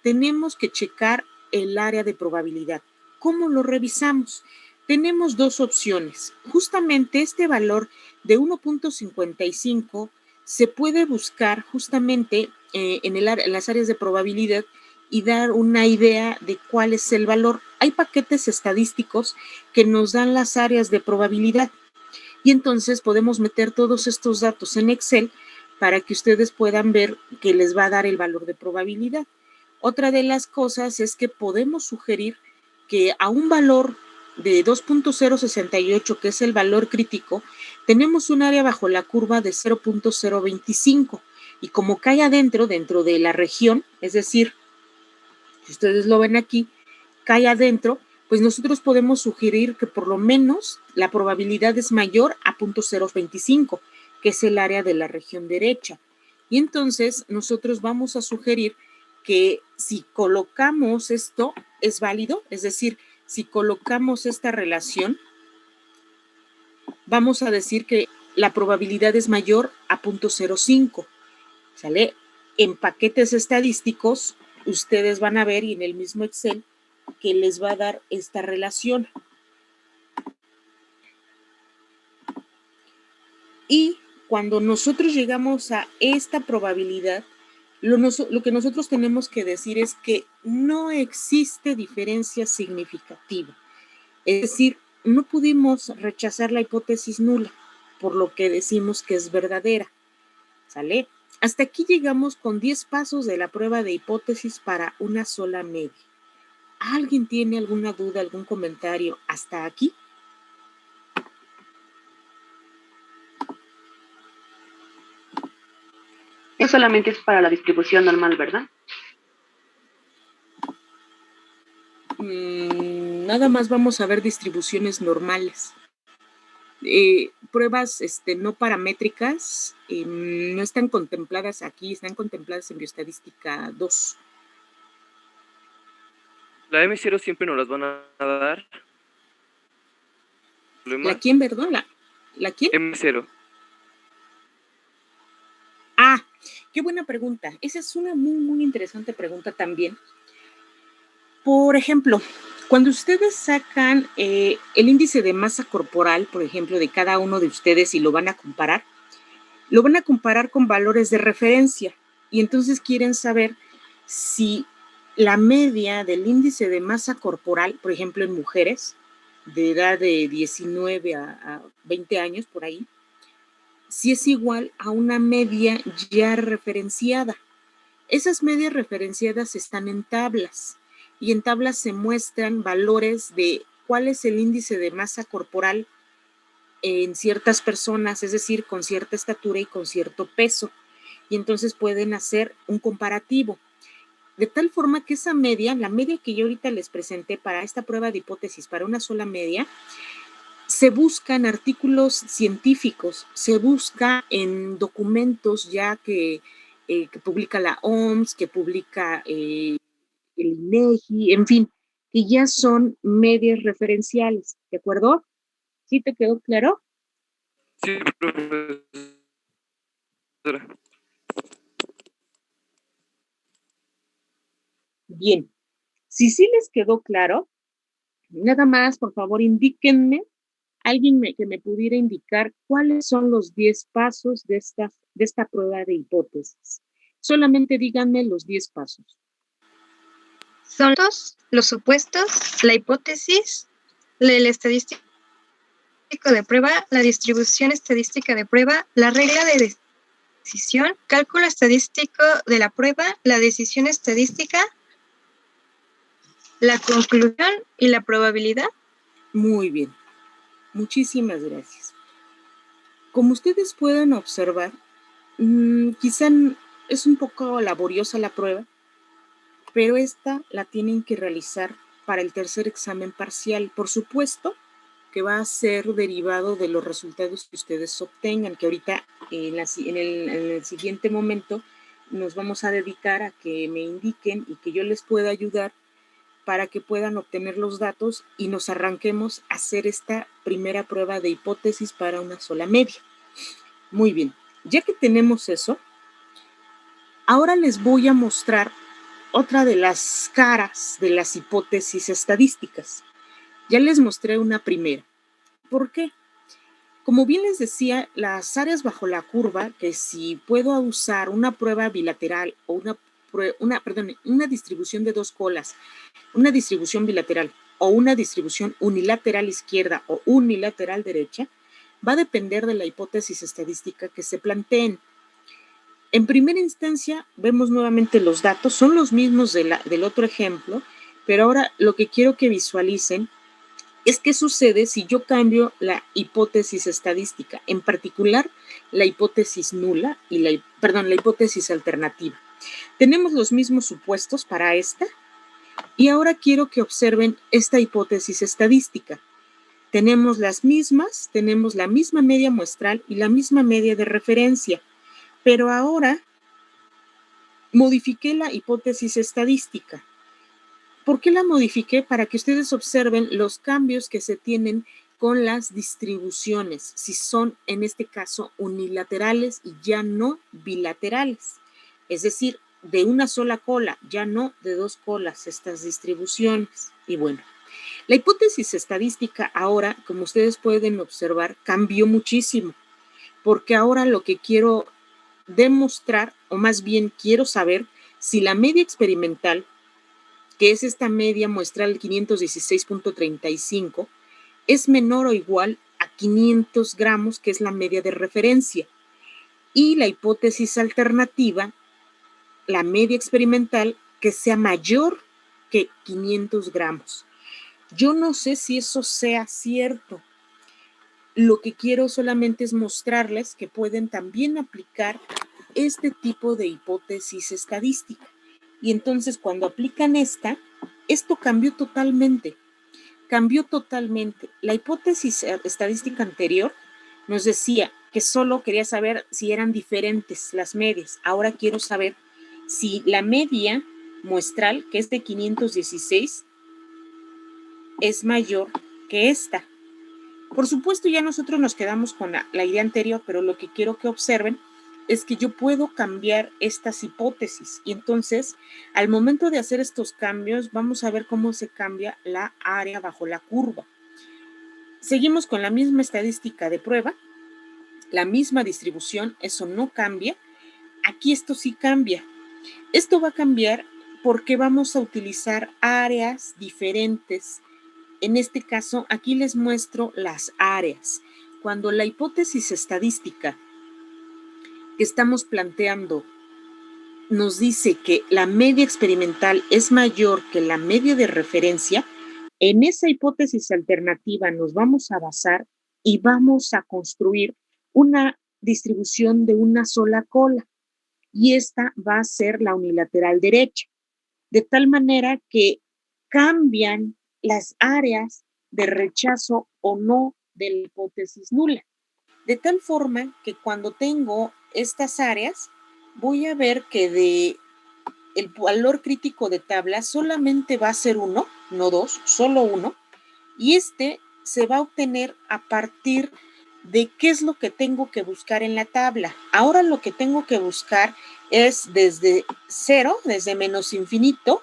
tenemos que checar el área de probabilidad. ¿Cómo lo revisamos? Tenemos dos opciones. Justamente este valor de 1.55 se puede buscar justamente en las áreas de probabilidad y dar una idea de cuál es el valor. Hay paquetes estadísticos que nos dan las áreas de probabilidad y entonces podemos meter todos estos datos en Excel para que ustedes puedan ver que les va a dar el valor de probabilidad. Otra de las cosas es que podemos sugerir que a un valor de 2.068, que es el valor crítico, tenemos un área bajo la curva de 0.025 y como cae adentro, dentro de la región, es decir, si ustedes lo ven aquí, cae adentro, pues nosotros podemos sugerir que por lo menos la probabilidad es mayor a 0.025, que es el área de la región derecha. Y entonces nosotros vamos a sugerir que si colocamos esto, es válido, es decir, si colocamos esta relación, vamos a decir que la probabilidad es mayor a 0.05, ¿sale? En paquetes estadísticos, ustedes van a ver y en el mismo Excel que les va a dar esta relación. Y cuando nosotros llegamos a esta probabilidad, lo que nosotros tenemos que decir es que no existe diferencia significativa. Es decir, no pudimos rechazar la hipótesis nula, por lo que decimos que es verdadera. ¿Sale? Hasta aquí llegamos con 10 pasos de la prueba de hipótesis para una sola media. ¿Alguien tiene alguna duda, algún comentario hasta aquí? Eso solamente es para la distribución normal, ¿verdad? Nada más vamos a ver distribuciones normales. Pruebas no paramétricas no están contempladas aquí, están contempladas en Bioestadística 2. La M0 siempre nos las van a dar. ¿La quién, perdón? ¿La quién? M0. Ah, qué buena pregunta. Esa es una muy, muy interesante pregunta también. Por ejemplo, cuando ustedes sacan el índice de masa corporal, por ejemplo, de cada uno de ustedes y lo van a comparar con valores de referencia. Y entonces quieren saber si la media del índice de masa corporal, por ejemplo, en mujeres de edad de 19 a 20 años, por ahí, si es igual a una media ya referenciada. Esas medias referenciadas están en tablas y en tablas se muestran valores de cuál es el índice de masa corporal en ciertas personas, es decir, con cierta estatura y con cierto peso. Y entonces pueden hacer un comparativo. De tal forma que esa media, la media que yo ahorita les presenté para esta prueba de hipótesis, para una sola media, se busca en artículos científicos, se busca en documentos ya que publica la OMS, que publica el INEGI, en fin, que ya son medias referenciales, ¿de acuerdo? ¿Sí te quedó claro? Sí, profesora. Bien, si sí les quedó claro, nada más, por favor, indíquenme, que me pudiera indicar cuáles son los 10 pasos de esta prueba de hipótesis. Solamente díganme los 10 pasos. Son los supuestos, la hipótesis, el estadístico de prueba, la distribución estadística de prueba, la regla de decisión, cálculo estadístico de la prueba, la decisión estadística, la conclusión y la probabilidad. Muy bien. Muchísimas gracias. Como ustedes pueden observar, quizá es un poco laboriosa la prueba, pero esta la tienen que realizar para el tercer examen parcial. Por supuesto que va a ser derivado de los resultados que ustedes obtengan, que ahorita en el siguiente momento nos vamos a dedicar a que me indiquen y que yo les pueda ayudar para que puedan obtener los datos y nos arranquemos a hacer esta primera prueba de hipótesis para una sola media. Muy bien, ya que tenemos eso, ahora les voy a mostrar otra de las caras de las hipótesis estadísticas. Ya les mostré una primera. ¿Por qué? Como bien les decía, las áreas bajo la curva, que si puedo usar una prueba bilateral o una distribución de dos colas, una distribución bilateral o una distribución unilateral izquierda o unilateral derecha, va a depender de la hipótesis estadística que se planteen. En primera instancia, vemos nuevamente los datos, son los mismos del otro ejemplo, pero ahora lo que quiero que visualicen es qué sucede si yo cambio la hipótesis estadística, en particular la hipótesis nula y la hipótesis alternativa. Tenemos los mismos supuestos para esta y ahora quiero que observen esta hipótesis estadística. Tenemos las mismas, tenemos la misma media muestral y la misma media de referencia, pero ahora modifiqué la hipótesis estadística. ¿Por qué la modifiqué? Para que ustedes observen los cambios que se tienen con las distribuciones, si son en este caso unilaterales y ya no bilaterales. Es decir, de una sola cola, ya no de dos colas estas distribuciones. Y bueno, la hipótesis estadística ahora, como ustedes pueden observar, cambió muchísimo, porque ahora lo que quiero demostrar, o más bien quiero saber si la media experimental, que es esta media muestral 516.35, es menor o igual a 500 gramos, que es la media de referencia. Y la hipótesis alternativa, la media experimental, que sea mayor que 500 gramos. Yo no sé si eso sea cierto. Lo que quiero solamente es mostrarles que pueden también aplicar este tipo de hipótesis estadística. Y entonces cuando aplican esto cambió totalmente. La hipótesis estadística anterior nos decía que solo quería saber si eran diferentes las medias. Ahora quiero saber si la media muestral, que es de 516, es mayor que esta. Por supuesto, ya nosotros nos quedamos con la idea anterior, pero lo que quiero que observen es que yo puedo cambiar estas hipótesis. Y entonces, al momento de hacer estos cambios, vamos a ver cómo se cambia la área bajo la curva. Seguimos con la misma estadística de prueba, la misma distribución, eso no cambia. Aquí esto sí cambia. Esto va a cambiar porque vamos a utilizar áreas diferentes. En este caso, aquí les muestro las áreas. Cuando la hipótesis estadística que estamos planteando nos dice que la media experimental es mayor que la media de referencia, en esa hipótesis alternativa nos vamos a basar y vamos a construir una distribución de una sola cola. Y esta va a ser la unilateral derecha, de tal manera que cambian las áreas de rechazo o no de la hipótesis nula. De tal forma que cuando tengo estas áreas, voy a ver que de el valor crítico de tabla solamente va a ser 1, no 2, solo 1, y este se va a obtener a partir de qué es lo que tengo que buscar en la tabla. Ahora lo que tengo que buscar es desde 0, desde menos infinito,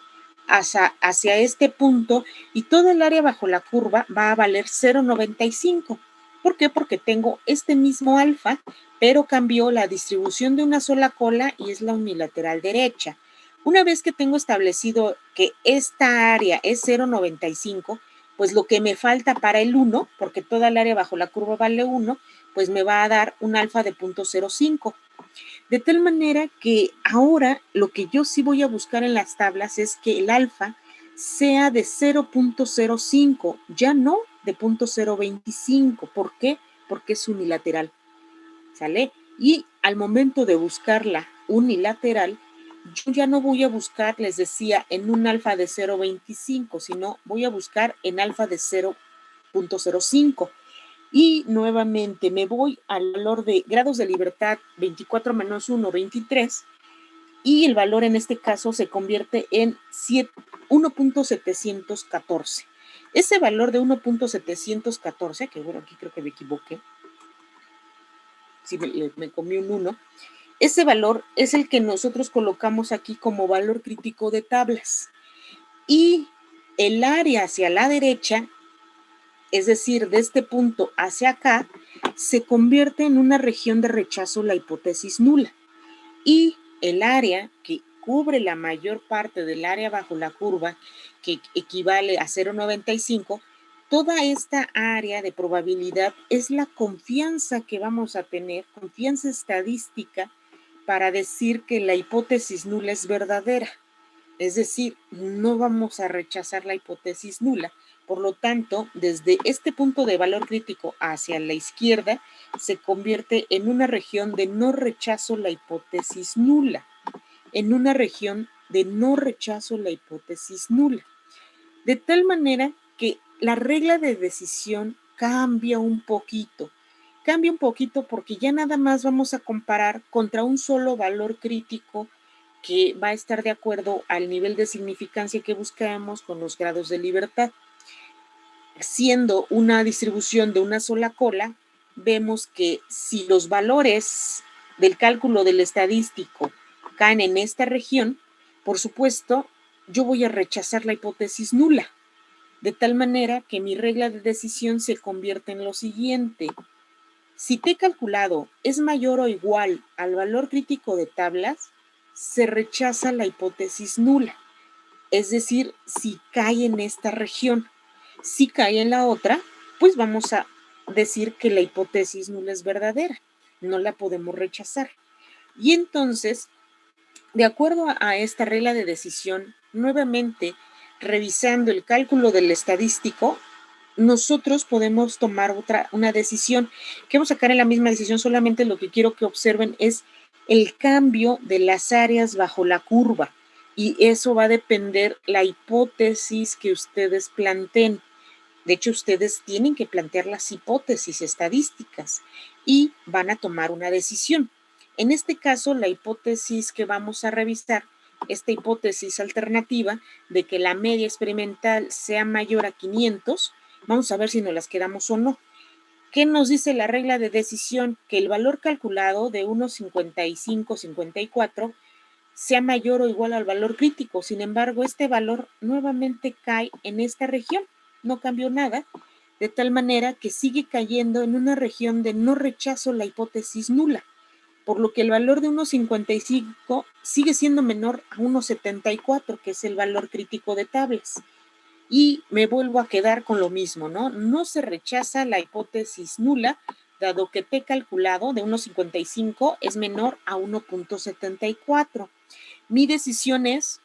hacia este punto, y toda el área bajo la curva va a valer 0,95. ¿Por qué? Porque tengo este mismo alfa, pero cambió la distribución de una sola cola y es la unilateral derecha. Una vez que tengo establecido que esta área es 0,95, pues lo que me falta para el 1, porque toda el área bajo la curva vale 1, pues me va a dar un alfa de 0,05. De tal manera que ahora lo que yo sí voy a buscar en las tablas es que el alfa sea de 0,05, ya no de 0,025. ¿Por qué? Porque es unilateral. ¿Sale? Y al momento de buscar la unilateral, yo ya no voy a buscar, les decía, en un alfa de 0,25, sino voy a buscar en alfa de 0,05. Y nuevamente me voy al valor de grados de libertad 24 menos 1, 23, y el valor en este caso se convierte en 1,714. Ese valor de 1,714, que bueno, aquí creo que me equivoqué, si me comí un 1, ese valor es el que nosotros colocamos aquí como valor crítico de tablas. Y el área hacia la derecha, es decir, de este punto hacia acá, se convierte en una región de rechazo la hipótesis nula. Y el área que cubre la mayor parte del área bajo la curva, que equivale a 0,95, toda esta área de probabilidad es la confianza que vamos a tener, confianza estadística, para decir que la hipótesis nula es verdadera. Es decir, no vamos a rechazar la hipótesis nula. Por lo tanto, desde este punto de valor crítico hacia la izquierda, se convierte en una región de no rechazo la hipótesis nula. En una región de no rechazo la hipótesis nula. De tal manera que la regla de decisión cambia un poquito. Cambia un poquito porque ya nada más vamos a comparar contra un solo valor crítico que va a estar de acuerdo al nivel de significancia que buscamos con los grados de libertad. Siendo una distribución de una sola cola, vemos que si los valores del cálculo del estadístico caen en esta región, por supuesto, yo voy a rechazar la hipótesis nula, de tal manera que mi regla de decisión se convierte en lo siguiente. Si T calculado es mayor o igual al valor crítico de tablas, se rechaza la hipótesis nula. Es decir, si cae en esta región. Si cae en la otra, pues vamos a decir que la hipótesis nula es verdadera. No la podemos rechazar. Y entonces, de acuerdo a esta regla de decisión, nuevamente, revisando el cálculo del estadístico, nosotros podemos tomar una decisión. ¿Qué vamos a sacar en la misma decisión? Solamente lo que quiero que observen es el cambio de las áreas bajo la curva. Y eso va a depender la hipótesis que ustedes planteen. De hecho, ustedes tienen que plantear las hipótesis estadísticas y van a tomar una decisión. En este caso, la hipótesis que vamos a revisar esta hipótesis alternativa de que la media experimental sea mayor a 500, vamos a ver si nos las quedamos o no. ¿Qué nos dice la regla de decisión? Que el valor calculado de 1,55, 54 sea mayor o igual al valor crítico. Sin embargo, este valor nuevamente cae en esta región. No cambió nada, de tal manera que sigue cayendo en una región de no rechazo la hipótesis nula, por lo que el valor de 1,55 sigue siendo menor a 1,74, que es el valor crítico de Tables. Y me vuelvo a quedar con lo mismo, ¿no? No se rechaza la hipótesis nula, dado que T calculado de 1,55 es menor a 1,74. Mi decisión es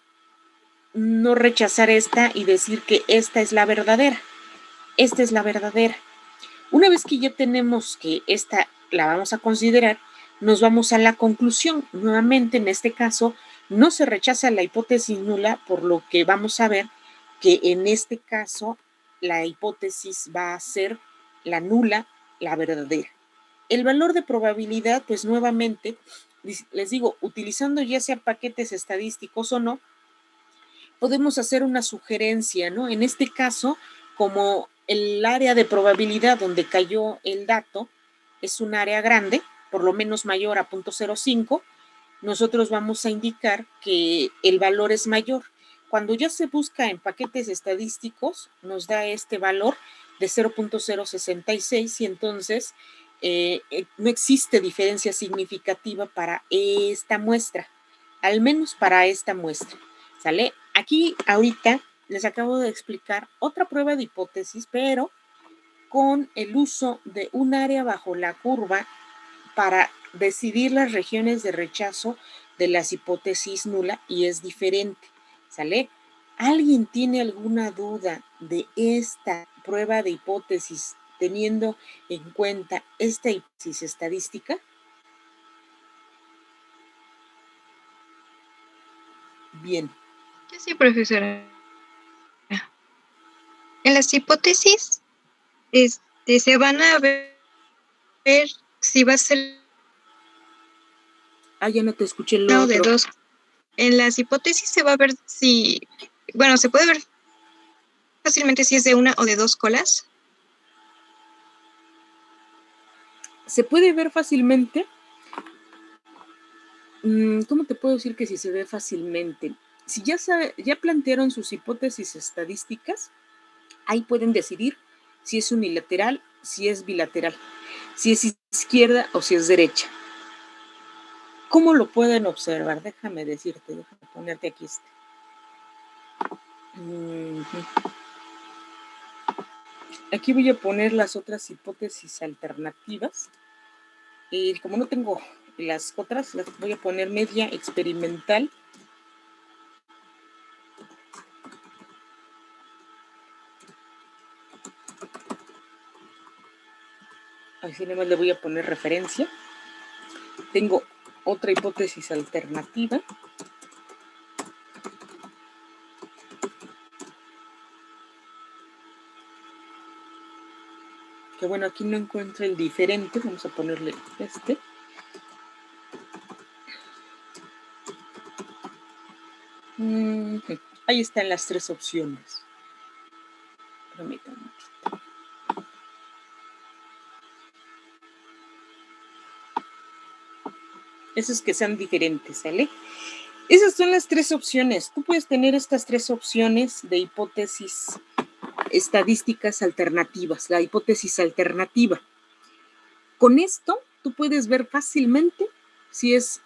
no rechazar esta y decir que esta es la verdadera. Esta es la verdadera. Una vez que ya tenemos que esta la vamos a considerar, nos vamos a la conclusión. Nuevamente, en este caso, no se rechaza la hipótesis nula, por lo que vamos a ver que en este caso la hipótesis va a ser la nula, la verdadera. El valor de probabilidad, pues nuevamente, les digo, utilizando ya sea paquetes estadísticos o no, podemos hacer una sugerencia, ¿no? En este caso, como el área de probabilidad donde cayó el dato es un área grande, por lo menos mayor a 0.05, nosotros vamos a indicar que el valor es mayor. Cuando ya se busca en paquetes estadísticos, nos da este valor de 0.066 y entonces no existe diferencia significativa para esta muestra, al menos para esta muestra. ¿Sale? Aquí ahorita les acabo de explicar otra prueba de hipótesis, pero con el uso de un área bajo la curva para decidir las regiones de rechazo de las hipótesis nula y es diferente. ¿Sale? ¿Alguien tiene alguna duda de esta prueba de hipótesis teniendo en cuenta esta hipótesis estadística? Bien. Sí, profesora. En las hipótesis se van a ver si va a ser Ah, ya no te escuché lo uno otro. de dos. En las hipótesis se va a ver si, bueno, se puede ver fácilmente si es de una o de dos colas. Se puede ver fácilmente. ¿Cómo te puedo decir que si se ve fácilmente? Si ya plantearon sus hipótesis estadísticas, ahí pueden decidir si es unilateral, si es bilateral, si es izquierda o si es derecha. ¿Cómo lo pueden observar? Déjame decirte, déjame ponerte aquí este. Aquí voy a poner las otras hipótesis alternativas. Y como no tengo las otras, las voy a poner media experimental. Así nada más le voy a poner referencia. Tengo otra hipótesis alternativa. Que bueno, aquí no encuentro el diferente. Vamos a ponerle este. Ahí están las tres opciones. Permítanme. Esos que sean diferentes, ¿sale? Esas son las tres opciones. Tú puedes tener estas tres opciones de hipótesis estadísticas alternativas, la hipótesis alternativa. Con esto, tú puedes ver fácilmente si es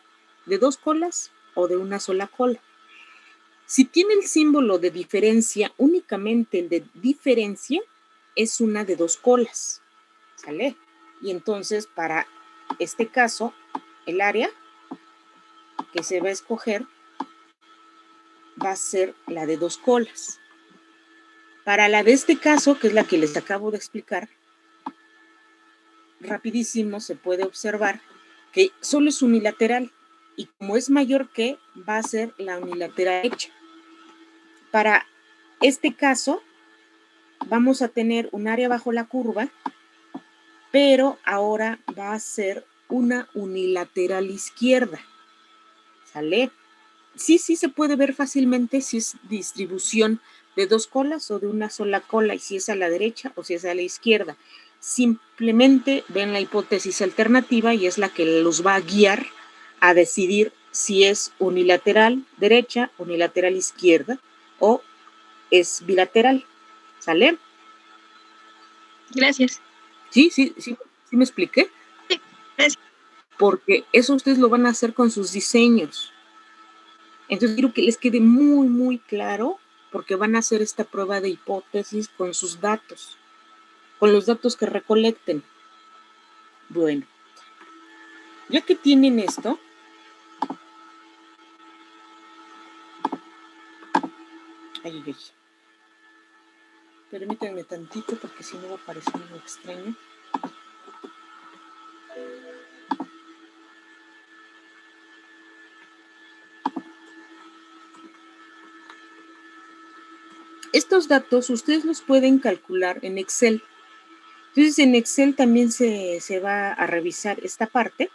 de dos colas o de una sola cola. Si tiene el símbolo de diferencia, únicamente el de diferencia es una de dos colas, ¿sale? Y entonces, para este caso, el área que se va a escoger va a ser la de dos colas. Para la de este caso, que es la que les acabo de explicar, rapidísimo se puede observar que solo es unilateral y como es mayor que, va a ser la unilateral hecha. Para este caso, vamos a tener un área bajo la curva, pero ahora va a ser una unilateral izquierda. ¿Sale? Sí se puede ver fácilmente si es distribución de dos colas o de una sola cola, y si es a la derecha o si es a la izquierda. Simplemente ven la hipótesis alternativa y es la que los va a guiar a decidir si es unilateral derecha, unilateral izquierda o es bilateral. ¿Sale? Gracias. Sí me expliqué. Sí, gracias. Porque eso ustedes lo van a hacer con sus diseños. Entonces quiero que les quede muy, muy claro, porque van a hacer esta prueba de hipótesis con sus datos, con los datos que recolecten. Bueno, ya que tienen esto, ay, permítanme tantito porque si no va a parecer algo extraño. Estos datos ustedes los pueden calcular en Excel. Entonces en Excel también se va a revisar esta parte.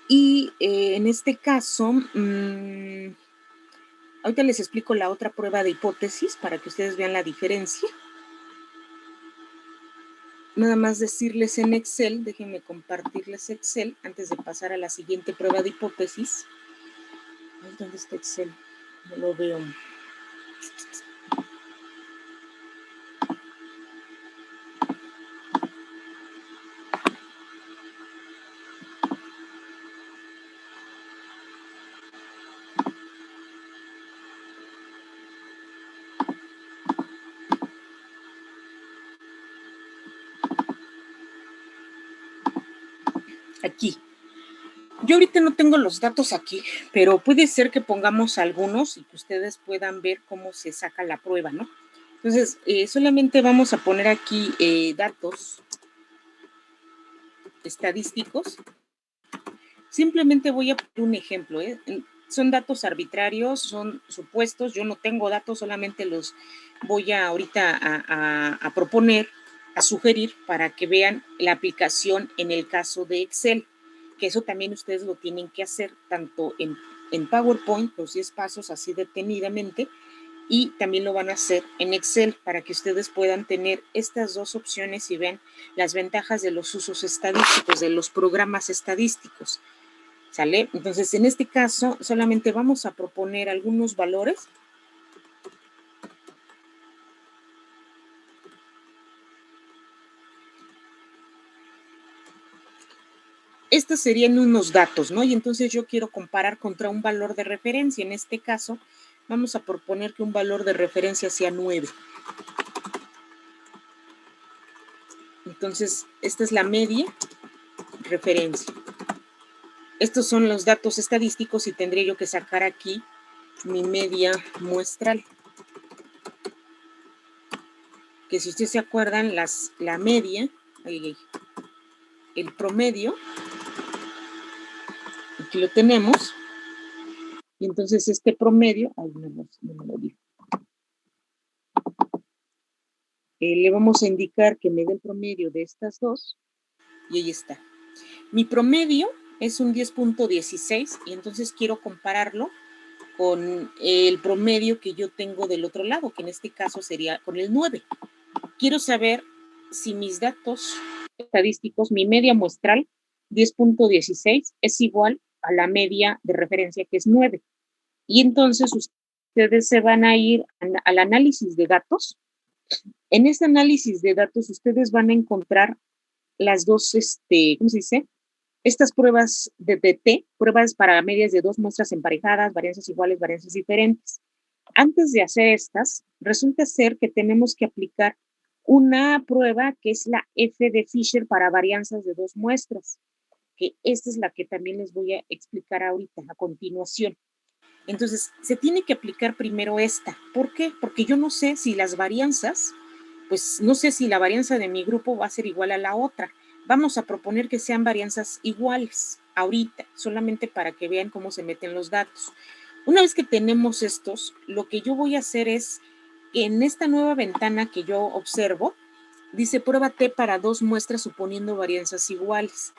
Y en este caso, ahorita les explico la otra prueba de hipótesis para que ustedes vean la diferencia. Nada más decirles en Excel, déjenme compartirles Excel antes de pasar a la siguiente prueba de hipótesis. ¿Dónde está Excel? No lo veo. Aquí. Yo ahorita no tengo los datos aquí, pero puede ser que pongamos algunos y que ustedes puedan ver cómo se saca la prueba, ¿no? Entonces, solamente vamos a poner aquí datos estadísticos. Simplemente voy a poner un ejemplo, son datos arbitrarios, son supuestos, yo no tengo datos, solamente los voy a ahorita a proponer, a sugerir para que vean la aplicación en el caso de Excel, que eso también ustedes lo tienen que hacer tanto en PowerPoint, los 10 pasos así detenidamente, y también lo van a hacer en Excel para que ustedes puedan tener estas dos opciones y vean las ventajas de los usos estadísticos, de los programas estadísticos. ¿Sale? Entonces, en este caso, solamente vamos a proponer algunos valores. Estos serían unos datos, ¿no? Y entonces yo quiero comparar contra un valor de referencia. En este caso, vamos a proponer que un valor de referencia sea 9. Entonces, esta es la media referencia. Estos son los datos estadísticos y tendría yo que sacar aquí mi media muestral. Que si ustedes se acuerdan, la media, el promedio, aquí lo tenemos, y entonces este promedio, no me lo digo. Le vamos a indicar que me dé el promedio de estas dos, y ahí está. Mi promedio es un 10.16, y entonces quiero compararlo con el promedio que yo tengo del otro lado, que en este caso sería con el 9. Quiero saber si mis datos estadísticos, mi media muestral, 10.16, es igual a la media de referencia, que es 9. Y entonces ustedes se van a ir al análisis de datos. En ese análisis de datos ustedes van a encontrar las dos, ¿cómo se dice? Estas pruebas de T, pruebas para medias de dos muestras emparejadas, varianzas iguales, varianzas diferentes. Antes de hacer estas, resulta ser que tenemos que aplicar una prueba que es la F de Fisher para varianzas de dos muestras, que esta es la que también les voy a explicar ahorita, a continuación. Entonces, se tiene que aplicar primero esta. ¿Por qué? Porque yo no sé si las varianzas, pues no sé si la varianza de mi grupo va a ser igual a la otra. Vamos a proponer que sean varianzas iguales ahorita, solamente para que vean cómo se meten los datos. Una vez que tenemos estos, lo que yo voy a hacer es, en esta nueva ventana que yo observo, dice prueba T para dos muestras suponiendo varianzas iguales.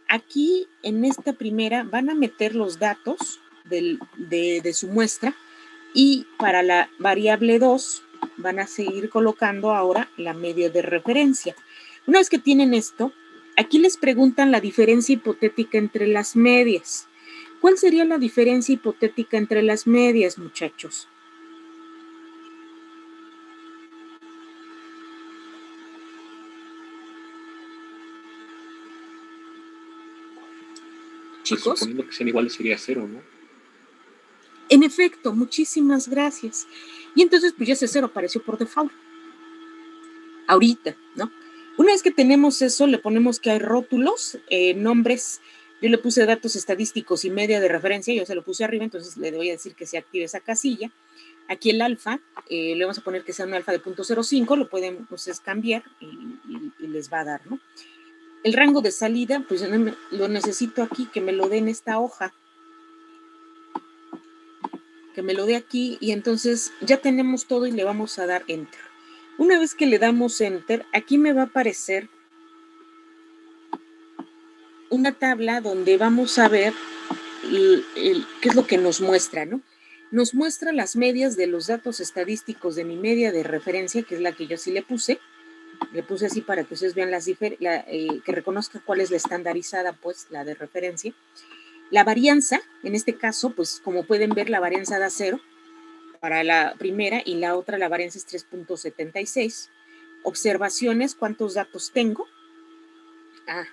Aquí, en esta primera, van a meter los datos de su muestra y para la variable 2 van a seguir colocando ahora la media de referencia. Una vez que tienen esto, aquí les preguntan la diferencia hipotética entre las medias. ¿Cuál sería la diferencia hipotética entre las medias, muchachos? Chicos. Pues suponiendo que sean iguales sería 0, ¿no? En efecto, muchísimas gracias. Y entonces, pues ya ese 0 apareció por default. Ahorita, ¿no? Una vez que tenemos eso, le ponemos que hay rótulos, nombres. Yo le puse datos estadísticos y media de referencia, yo se lo puse arriba, entonces le voy a decir que se active esa casilla. Aquí el alfa, le vamos a poner que sea un alfa de 0.05, lo pueden ustedes cambiar y les va a dar, ¿no? El rango de salida, pues lo necesito aquí, que me lo dé en esta hoja. Que me lo dé aquí y entonces ya tenemos todo y le vamos a dar Enter. Una vez que le damos Enter, aquí me va a aparecer una tabla donde vamos a ver qué es lo que nos muestra, ¿no? Nos muestra las medias de los datos estadísticos de mi media de referencia, que es la que yo sí le puse. Le puse así para que ustedes vean que reconozca cuál es la estandarizada, pues, la de referencia. La varianza, en este caso, pues, como pueden ver, la varianza da 0 para la primera y la otra, la varianza es 3.76. Observaciones, ¿cuántos datos tengo?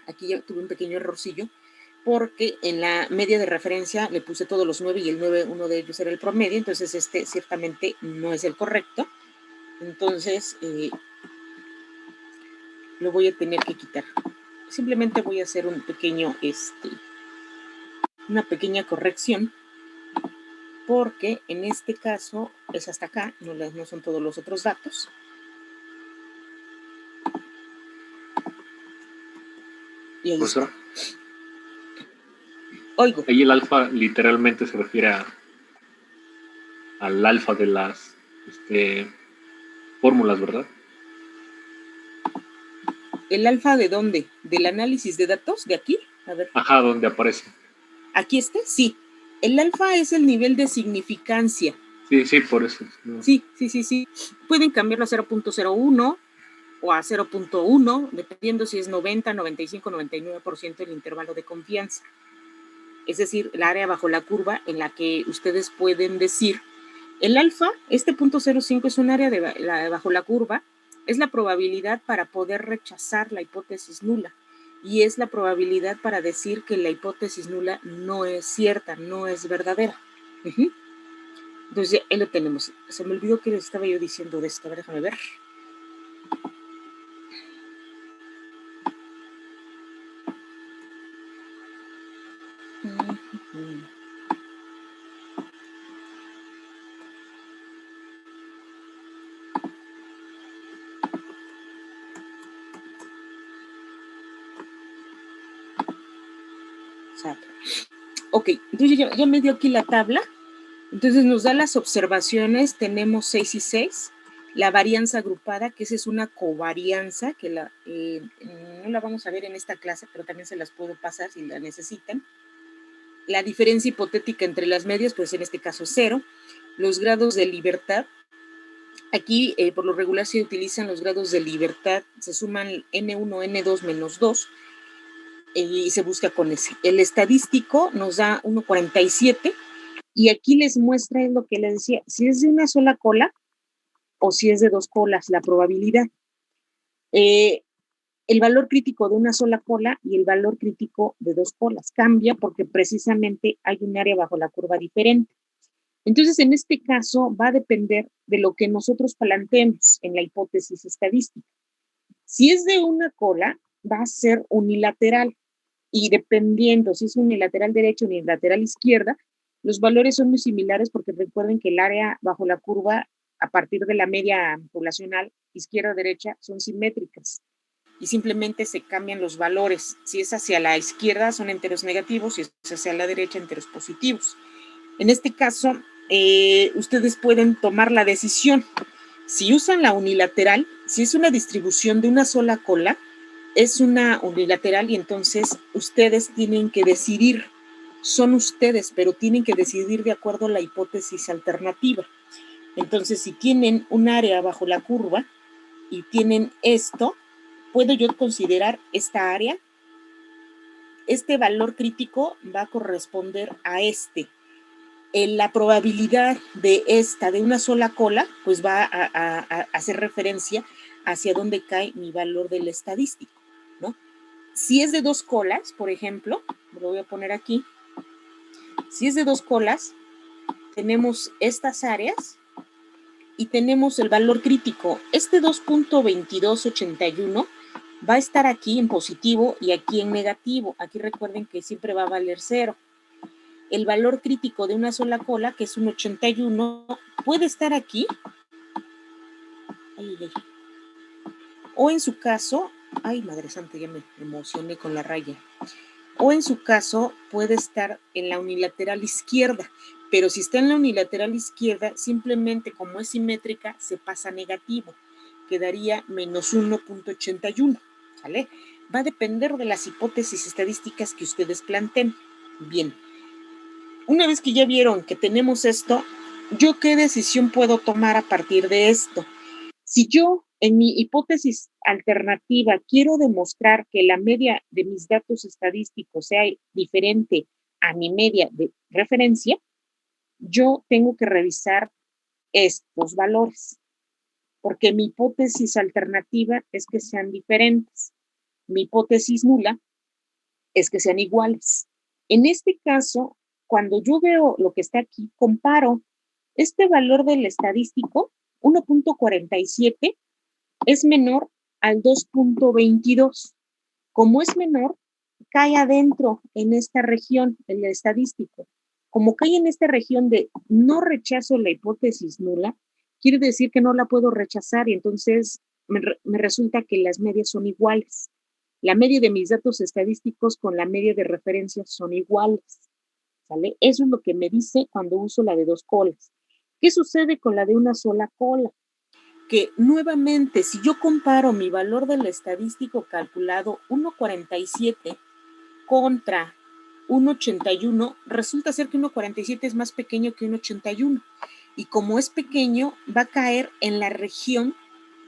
Aquí ya tuve un pequeño errorcillo, porque en la media de referencia le puse todos los 9 y el 9, uno de ellos era el promedio, entonces este ciertamente no es el correcto. Entonces, lo voy a tener que quitar. Simplemente voy a hacer un pequeño, una pequeña corrección, porque en este caso es hasta acá, no son todos los otros datos. Y ahí está. Oigo. Ahí el alfa literalmente se refiere al alfa de las fórmulas, ¿verdad? ¿El alfa de dónde? ¿Del análisis de datos? ¿De aquí? A ver. Ajá, donde aparece. ¿Aquí está? Sí. El alfa es el nivel de significancia. Sí, por eso. No. Sí. Pueden cambiarlo a 0.01 o a 0.1, dependiendo si es 90, 95, 99% el intervalo de confianza. Es decir, el área bajo la curva en la que ustedes pueden decir, el alfa, este 0.05 es un área bajo la curva, es la probabilidad para poder rechazar la hipótesis nula y es la probabilidad para decir que la hipótesis nula no es cierta, no es verdadera. Entonces, ahí lo tenemos. Se me olvidó que les estaba yo diciendo de esto. A ver, déjame ver. Ok, entonces ya me dio aquí la tabla. Entonces nos da las observaciones, tenemos 6 y 6. La varianza agrupada, que esa es una covarianza, que no la vamos a ver en esta clase, pero también se las puedo pasar si la necesitan. La diferencia hipotética entre las medias, pues en este caso es 0. Los grados de libertad. Aquí, por lo regular, se utilizan los grados de libertad, se suman N1, N2 menos 2, y se busca con ese. El estadístico nos da 1.47, y aquí les muestra lo que les decía, si es de una sola cola o si es de dos colas, la probabilidad. El valor crítico de una sola cola y el valor crítico de dos colas cambia porque precisamente hay un área bajo la curva diferente. Entonces, en este caso, va a depender de lo que nosotros planteemos en la hipótesis estadística. Si es de una cola, va a ser unilateral. Y dependiendo si es unilateral derecha o unilateral izquierda, los valores son muy similares porque recuerden que el área bajo la curva, a partir de la media poblacional, izquierda-derecha, son simétricas. Y simplemente se cambian los valores. Si es hacia la izquierda, son enteros negativos, si es hacia la derecha, enteros positivos. En este caso, ustedes pueden tomar la decisión. Si usan la unilateral, si es una distribución de una sola cola, es una unilateral y entonces ustedes tienen que decidir, son ustedes, pero tienen que decidir de acuerdo a la hipótesis alternativa. Entonces, si tienen un área bajo la curva y tienen esto, ¿puedo yo considerar esta área? Este valor crítico va a corresponder a este. La probabilidad de esta, de una sola cola, pues va a hacer referencia hacia dónde cae mi valor del estadístico, ¿no? Si es de 2 colas, por ejemplo, lo voy a poner aquí, si es de 2 colas, tenemos estas áreas y tenemos el valor crítico. Este 2.2281 va a estar aquí en positivo y aquí en negativo. Aquí recuerden que siempre va a valer 0. El valor crítico de una sola cola, que es un 81, puede estar aquí. O en su caso, ay, madre santa, ya me emocioné con la raya. O en su caso puede estar en la unilateral izquierda, pero si está en la unilateral izquierda, simplemente como es simétrica, se pasa a negativo, quedaría menos 1.81, ¿sale? Va a depender de las hipótesis estadísticas que ustedes planteen. Bien, una vez que ya vieron que tenemos esto, ¿yo qué decisión puedo tomar a partir de esto? Si yo en mi hipótesis alternativa quiero demostrar que la media de mis datos estadísticos sea diferente a mi media de referencia, yo tengo que revisar estos valores, porque mi hipótesis alternativa es que sean diferentes. Mi hipótesis nula es que sean iguales. En este caso, cuando yo veo lo que está aquí, comparo este valor del estadístico, 1.47, es menor al 2.22. Como es menor, cae adentro en esta región, el estadístico. Como cae en esta región de no rechazo la hipótesis nula, quiere decir que no la puedo rechazar y entonces me resulta que las medias son iguales. La media de mis datos estadísticos con la media de referencia son iguales, ¿sale? Eso es lo que me dice cuando uso la de 2 colas. ¿Qué sucede con la de una sola cola? Que nuevamente, si yo comparo mi valor del estadístico calculado 1.47 contra 1.81, resulta ser que 1.47 es más pequeño que 1.81. Y como es pequeño, va a caer en la región,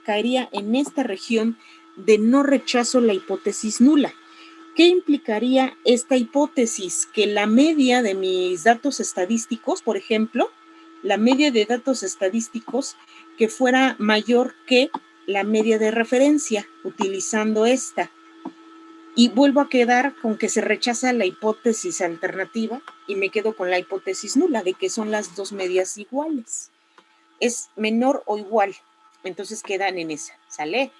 caería en esta región de no rechazo la hipótesis nula. ¿Qué implicaría esta hipótesis? Que la media de mis datos estadísticos, por ejemplo, la media de datos estadísticos que fuera mayor que la media de referencia, utilizando esta. Y vuelvo a quedar con que se rechaza la hipótesis alternativa y me quedo con la hipótesis nula, de que son las dos medias iguales. Es menor o igual, entonces quedan en esa, ¿sale?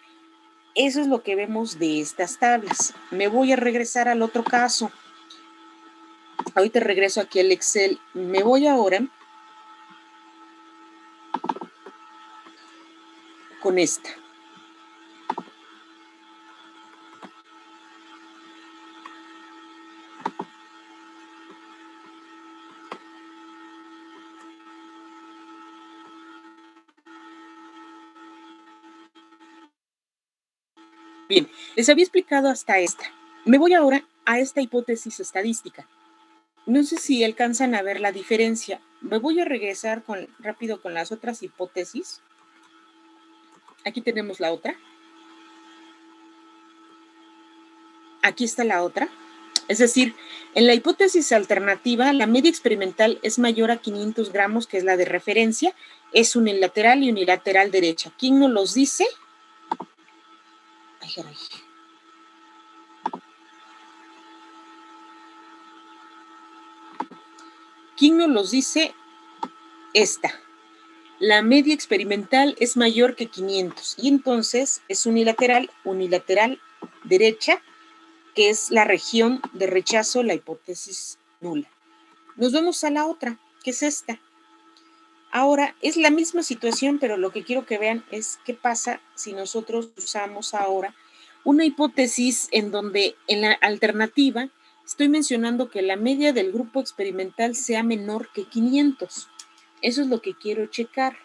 Eso es lo que vemos de estas tablas. Me voy a regresar al otro caso. Ahorita regreso aquí al Excel. Me voy ahora con esta. Bien, les había explicado hasta esta. Me voy ahora a esta hipótesis estadística. No sé si alcanzan a ver la diferencia. Me voy a regresar rápido con las otras hipótesis. Aquí tenemos la otra. Aquí está la otra. Es decir, en la hipótesis alternativa, la media experimental es mayor a 500 gramos, que es la de referencia. Es unilateral y unilateral derecha. ¿Quién nos los dice? Ay, caray. ¿Quién nos los dice? Esta. La media experimental es mayor que 500 y entonces es unilateral derecha, que es la región de rechazo, la hipótesis nula. Nos vamos a la otra, que es esta. Ahora, es la misma situación, pero lo que quiero que vean es qué pasa si nosotros usamos ahora una hipótesis en donde en la alternativa estoy mencionando que la media del grupo experimental sea menor que 500. Eso es lo que quiero checar.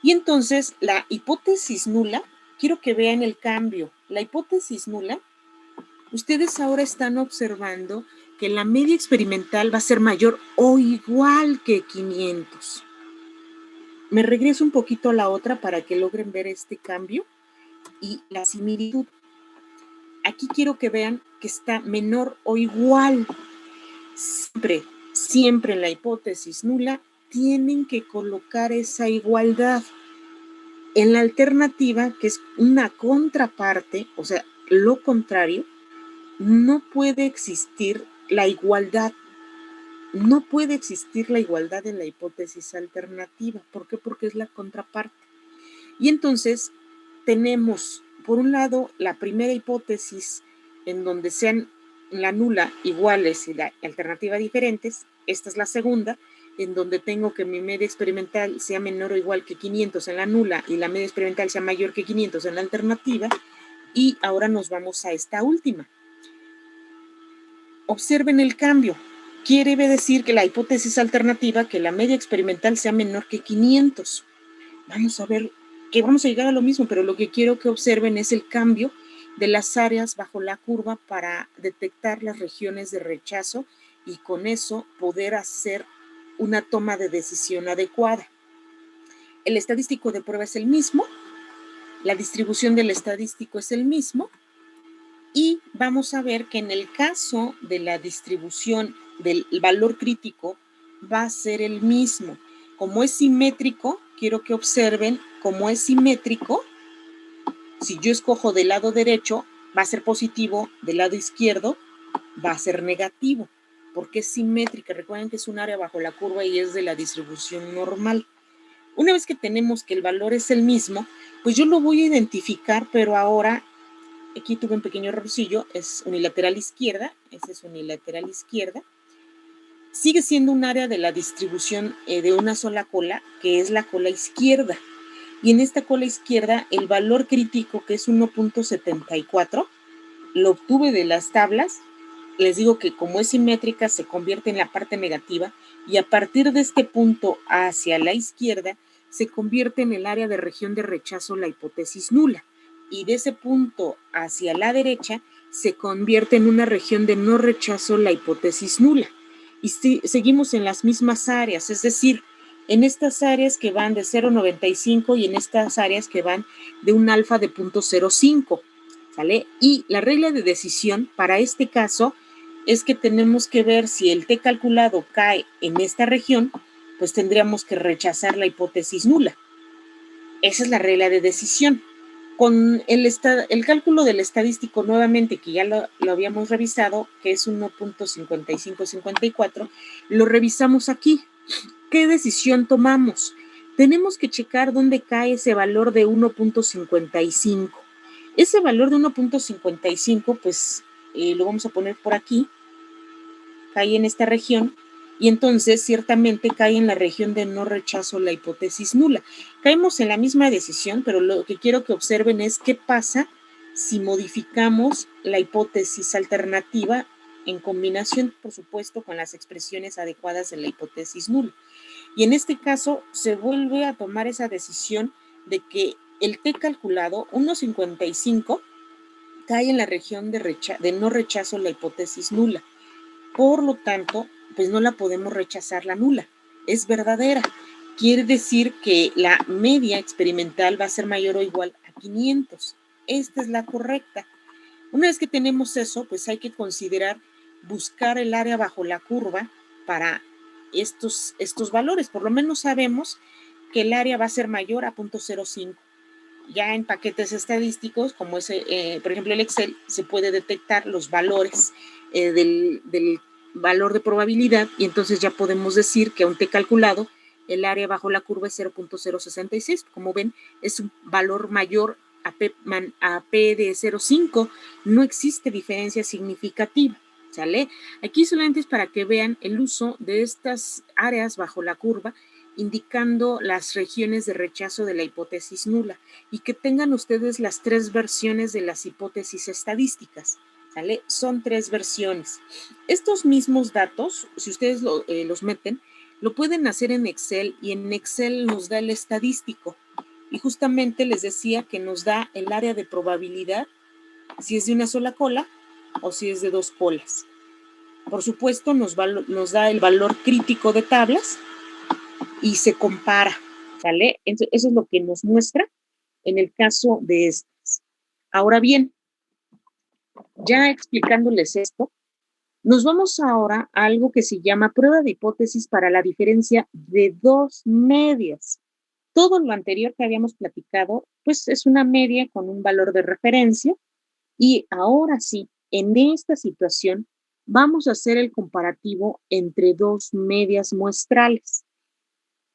Y entonces la hipótesis nula, quiero que vean el cambio. La hipótesis nula, ustedes ahora están observando que la media experimental va a ser mayor o igual que 500. Me regreso un poquito a la otra para que logren ver este cambio y la similitud. Aquí quiero que vean que está menor o igual. Siempre en la hipótesis nula tienen que colocar esa igualdad. En la alternativa, que es una contraparte, o sea, lo contrario, no puede existir la igualdad. No puede existir la igualdad en la hipótesis alternativa. ¿Por qué? Porque es la contraparte. Y entonces tenemos, por un lado, la primera hipótesis en donde sean la nula iguales y la alternativa diferentes. Esta es la segunda, en donde tengo que mi media experimental sea menor o igual que 500 en la nula y la media experimental sea mayor que 500 en la alternativa. Y ahora nos vamos a esta última. Observen el cambio. Quiere decir que la hipótesis alternativa, que la media experimental sea menor que 500. Vamos a ver que vamos a llegar a lo mismo, pero lo que quiero que observen es el cambio de las áreas bajo la curva para detectar las regiones de rechazo y con eso poder hacer una toma de decisión adecuada. El estadístico de prueba es el mismo, la distribución del estadístico es el mismo, y vamos a ver que en el caso de la distribución del valor crítico va a ser el mismo. Como es simétrico, quiero que observen cómo es simétrico. Si yo escojo del lado derecho, va a ser positivo, del lado izquierdo va a ser negativo, porque es simétrica. Recuerden que es un área bajo la curva y es de la distribución normal. Una vez que tenemos que el valor es el mismo, pues yo lo voy a identificar, pero ahora, aquí tuve un pequeño errorcillo, es unilateral izquierda, ese es unilateral izquierda. Sigue siendo un área de la distribución de una sola cola, que es la cola izquierda. Y en esta cola izquierda, el valor crítico, que es 1.74, lo obtuve de las tablas. Les digo que como es simétrica, se convierte en la parte negativa, y a partir de este punto hacia la izquierda, se convierte en el área de región de rechazo la hipótesis nula. Y de ese punto hacia la derecha, se convierte en una región de no rechazo la hipótesis nula. Y seguimos en las mismas áreas, es decir, en estas áreas que van de 0.95 y en estas áreas que van de un alfa de 0.05, ¿sale? Y la regla de decisión para este caso es que tenemos que ver si el T calculado cae en esta región, pues tendríamos que rechazar la hipótesis nula. Esa es la regla de decisión. Con el cálculo del estadístico nuevamente, que ya lo habíamos revisado, que es 1.5554, lo revisamos aquí. ¿Qué decisión tomamos? Tenemos que checar dónde cae ese valor de 1.55. Ese valor de 1.55, pues lo vamos a poner por aquí, cae en esta región, y entonces ciertamente cae en la región de no rechazo la hipótesis nula. Caemos en la misma decisión, pero lo que quiero que observen es qué pasa si modificamos la hipótesis alternativa en combinación, por supuesto, con las expresiones adecuadas de la hipótesis nula. Y en este caso se vuelve a tomar esa decisión de que el T calculado, 1.55, cae en la región de no rechazo la hipótesis nula. Por lo tanto, pues no la podemos rechazar la nula, es verdadera. Quiere decir que la media experimental va a ser mayor o igual a 500. Esta es la correcta. Una vez que tenemos eso, pues hay que considerar buscar el área bajo la curva para estos valores. Por lo menos sabemos que el área va a ser mayor a 0.05. Ya en paquetes estadísticos, como es, por ejemplo, el Excel, se puede detectar los valores del valor de probabilidad, y entonces ya podemos decir que a un T calculado, el área bajo la curva es 0.066. Como ven, es un valor mayor a P de 0.5. No existe diferencia significativa, ¿sale? Aquí solamente es para que vean el uso de estas áreas bajo la curva, indicando las regiones de rechazo de la hipótesis nula, y que tengan ustedes las 3 versiones de las hipótesis estadísticas, ¿sale? Son 3 versiones. Estos mismos datos, si ustedes los meten, lo pueden hacer en Excel, y en Excel nos da el estadístico. y justamente les decía que nos da el área de probabilidad si es de una sola cola o si es de dos colas. Por supuesto, nos da el valor crítico de tablas y se compara, ¿sale? Entonces, eso es lo que nos muestra en el caso de estas. Ahora bien, ya explicándoles esto, nos vamos ahora a algo que se llama prueba de hipótesis para la diferencia de dos medias. Todo lo anterior que habíamos platicado, pues es una media con un valor de referencia y ahora sí, en esta situación, vamos a hacer el comparativo entre dos medias muestrales.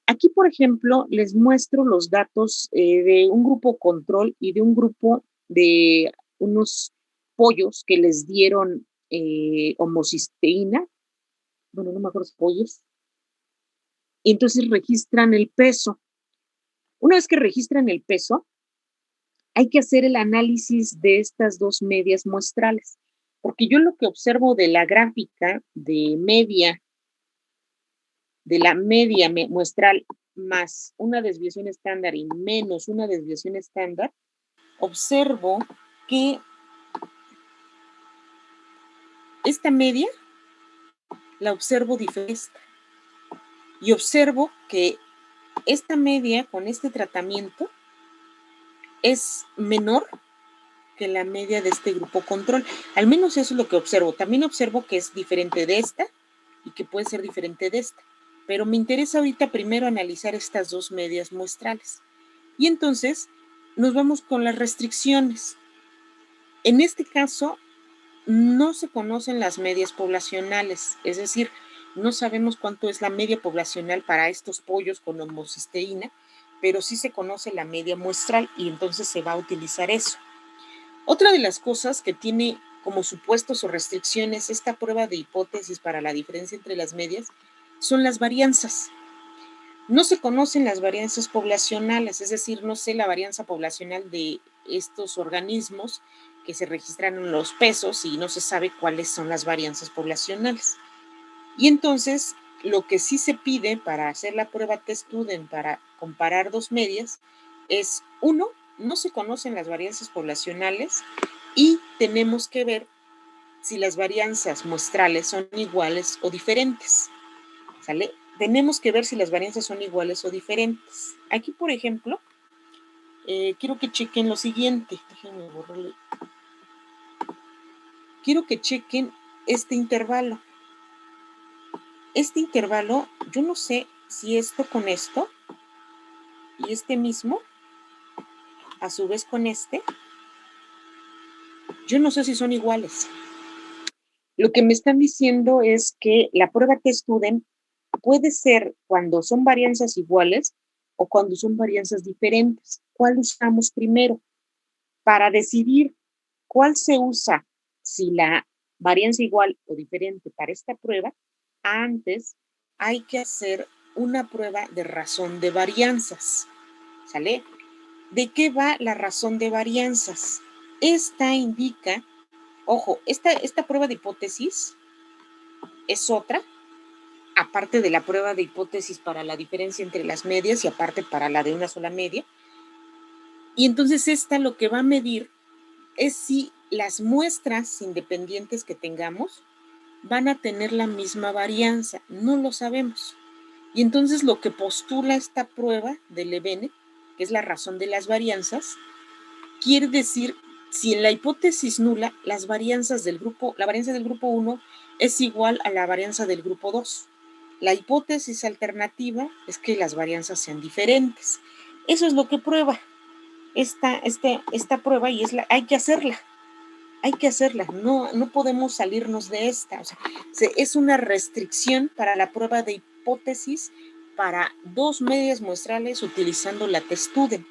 Aquí, por ejemplo, les muestro los datos de un grupo control y de un grupo de unos pollos que les dieron homocisteína, bueno, no me acuerdo si pollos, y entonces registran el peso. Una vez que registran el peso, hay que hacer el análisis de estas dos medias muestrales, porque yo lo que observo de la gráfica de media, de la media muestral más una desviación estándar y menos una desviación estándar, observo que esta media la observo diferente y observo que esta media con este tratamiento es menor que la media de este grupo control. Al menos eso es lo que observo. También observo que es diferente de esta y que puede ser diferente de esta. Pero me interesa ahorita primero analizar estas dos medias muestrales. Y entonces nos vamos con las restricciones. En este caso, no se conocen las medias poblacionales, es decir, no sabemos cuánto es la media poblacional para estos pollos con homocisteína, pero sí se conoce la media muestral y entonces se va a utilizar eso. Otra de las cosas que tiene como supuestos o restricciones esta prueba de hipótesis para la diferencia entre las medias son las varianzas. No se conocen las varianzas poblacionales, es decir, no sé la varianza poblacional de estos organismos que se registran en los pesos y no se sabe cuáles son las varianzas poblacionales. Y entonces, lo que sí se pide para hacer la prueba test-student para comparar dos medias es, uno, no se conocen las varianzas poblacionales y tenemos que ver si las varianzas muestrales son iguales o diferentes, ¿sale? Tenemos que ver si las varianzas son iguales o diferentes. Aquí, por ejemplo, quiero que chequen lo siguiente. Déjenme borrarle. Quiero que chequen este intervalo. Este intervalo, yo no sé si esto con esto y este mismo, a su vez con este, yo no sé si son iguales. Lo que me están diciendo es que la prueba test-student puede ser cuando son varianzas iguales o cuando son varianzas diferentes. ¿Cuál usamos primero? Para decidir cuál se usa, si la varianza igual o diferente para esta prueba, antes hay que hacer una prueba de razón de varianzas. ¿Sale? ¿De qué va la razón de varianzas? Esta indica, ojo, esta prueba de hipótesis es otra, aparte de la prueba de hipótesis para la diferencia entre las medias y aparte para la de una sola media. Y entonces esta lo que va a medir es si las muestras independientes que tengamos van a tener la misma varianza. No lo sabemos. Y entonces lo que postula esta prueba de Levene, que es la razón de las varianzas, quiere decir si en la hipótesis nula la varianza del grupo 1 es igual a la varianza del grupo 2. La hipótesis alternativa es que las varianzas sean diferentes. Eso es lo que prueba esta prueba y hay que hacerla. No podemos salirnos de esta. O sea, es una restricción para la prueba de hipótesis para dos medias muestrales utilizando la test-student.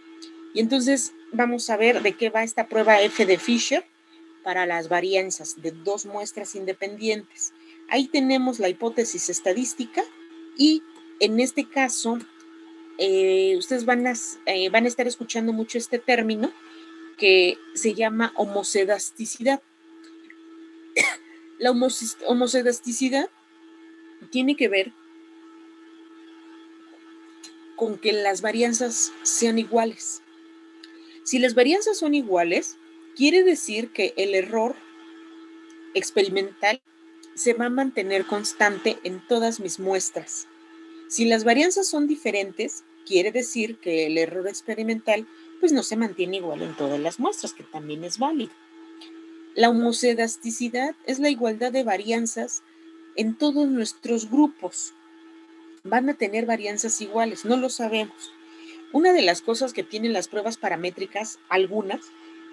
Y entonces vamos a ver de qué va esta prueba F de Fisher para las varianzas de dos muestras independientes. Ahí tenemos la hipótesis estadística y en este caso ustedes van a estar escuchando mucho este término que se llama homocedasticidad. La homocedasticidad tiene que ver con que las varianzas sean iguales. Si las varianzas son iguales, quiere decir que el error experimental se va a mantener constante en todas mis muestras. Si las varianzas son diferentes, quiere decir que el error experimental pues no se mantiene igual en todas las muestras, que también es válido. La homocedasticidad es la igualdad de varianzas en todos nuestros grupos. Van a tener varianzas iguales, no lo sabemos. Una de las cosas que tienen las pruebas paramétricas, algunas,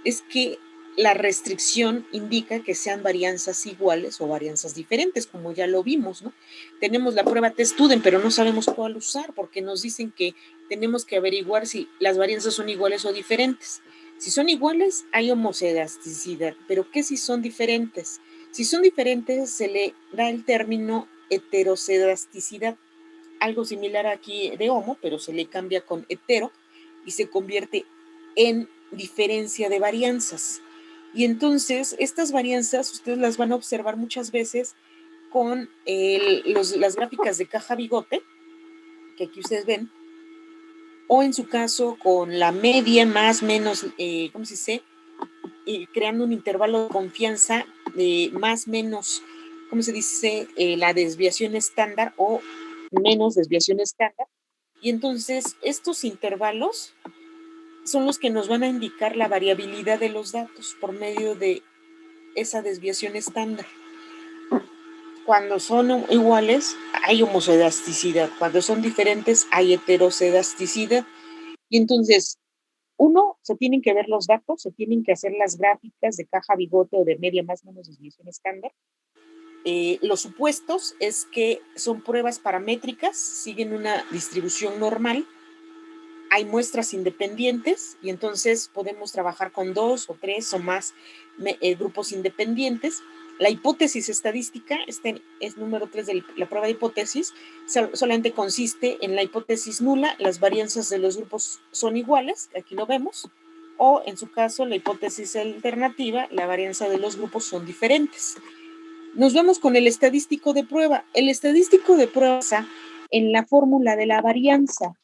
es que la restricción indica que sean varianzas iguales o varianzas diferentes, como ya lo vimos, ¿no? Tenemos la prueba test-student, pero no sabemos cuál usar porque nos dicen que tenemos que averiguar si las varianzas son iguales o diferentes. Si son iguales, hay homocedasticidad, pero ¿qué si son diferentes? Si son diferentes, se le da el término heterocedasticidad, algo similar aquí de homo, pero se le cambia con hetero y se convierte en diferencia de varianzas. Y entonces estas varianzas ustedes las van a observar muchas veces con las gráficas de caja bigote, que aquí ustedes ven, o en su caso con la media más menos, ¿cómo se dice? Creando un intervalo de confianza de más menos, ¿cómo se dice? La desviación estándar o menos desviación estándar. Y entonces estos intervalos son los que nos van a indicar la variabilidad de los datos por medio de esa desviación estándar. Cuando son iguales, hay homocedasticidad. Cuando son diferentes, hay heterocedasticidad. Y entonces, uno, se tienen que ver los datos, se tienen que hacer las gráficas de caja bigote o de media más o menos desviación estándar. Los supuestos es que son pruebas paramétricas, siguen una distribución normal, hay muestras independientes y entonces podemos trabajar con 2 o 3 o más grupos independientes. La hipótesis estadística, este es número 3 de la prueba de hipótesis, solamente consiste en la hipótesis nula, las varianzas de los grupos son iguales, aquí lo vemos, o en su caso la hipótesis alternativa, la varianza de los grupos son diferentes. Nos vemos con el estadístico de prueba. El estadístico de prueba está en la fórmula de la varianza.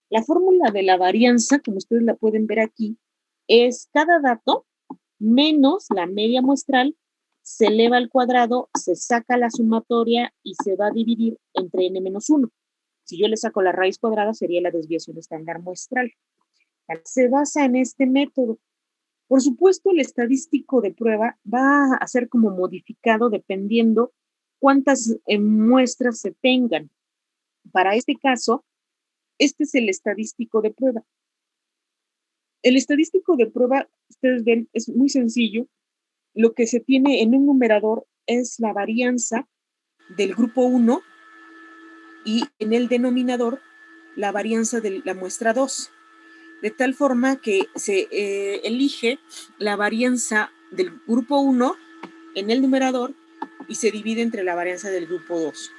La fórmula de la varianza, como ustedes la pueden ver aquí, es cada dato menos la media muestral, se eleva al cuadrado, se saca la sumatoria y se va a dividir entre n-1. Si yo le saco la raíz cuadrada, sería la desviación estándar muestral. Se basa en este método. Por supuesto, el estadístico de prueba va a ser como modificado dependiendo cuántas muestras se tengan. Para este caso, este es el estadístico de prueba. El estadístico de prueba, ustedes ven, es muy sencillo. Lo que se tiene en un numerador es la varianza del grupo 1 y en el denominador la varianza de la muestra 2. De tal forma que se elige la varianza del grupo 1 en el numerador y se divide entre la varianza del grupo 2.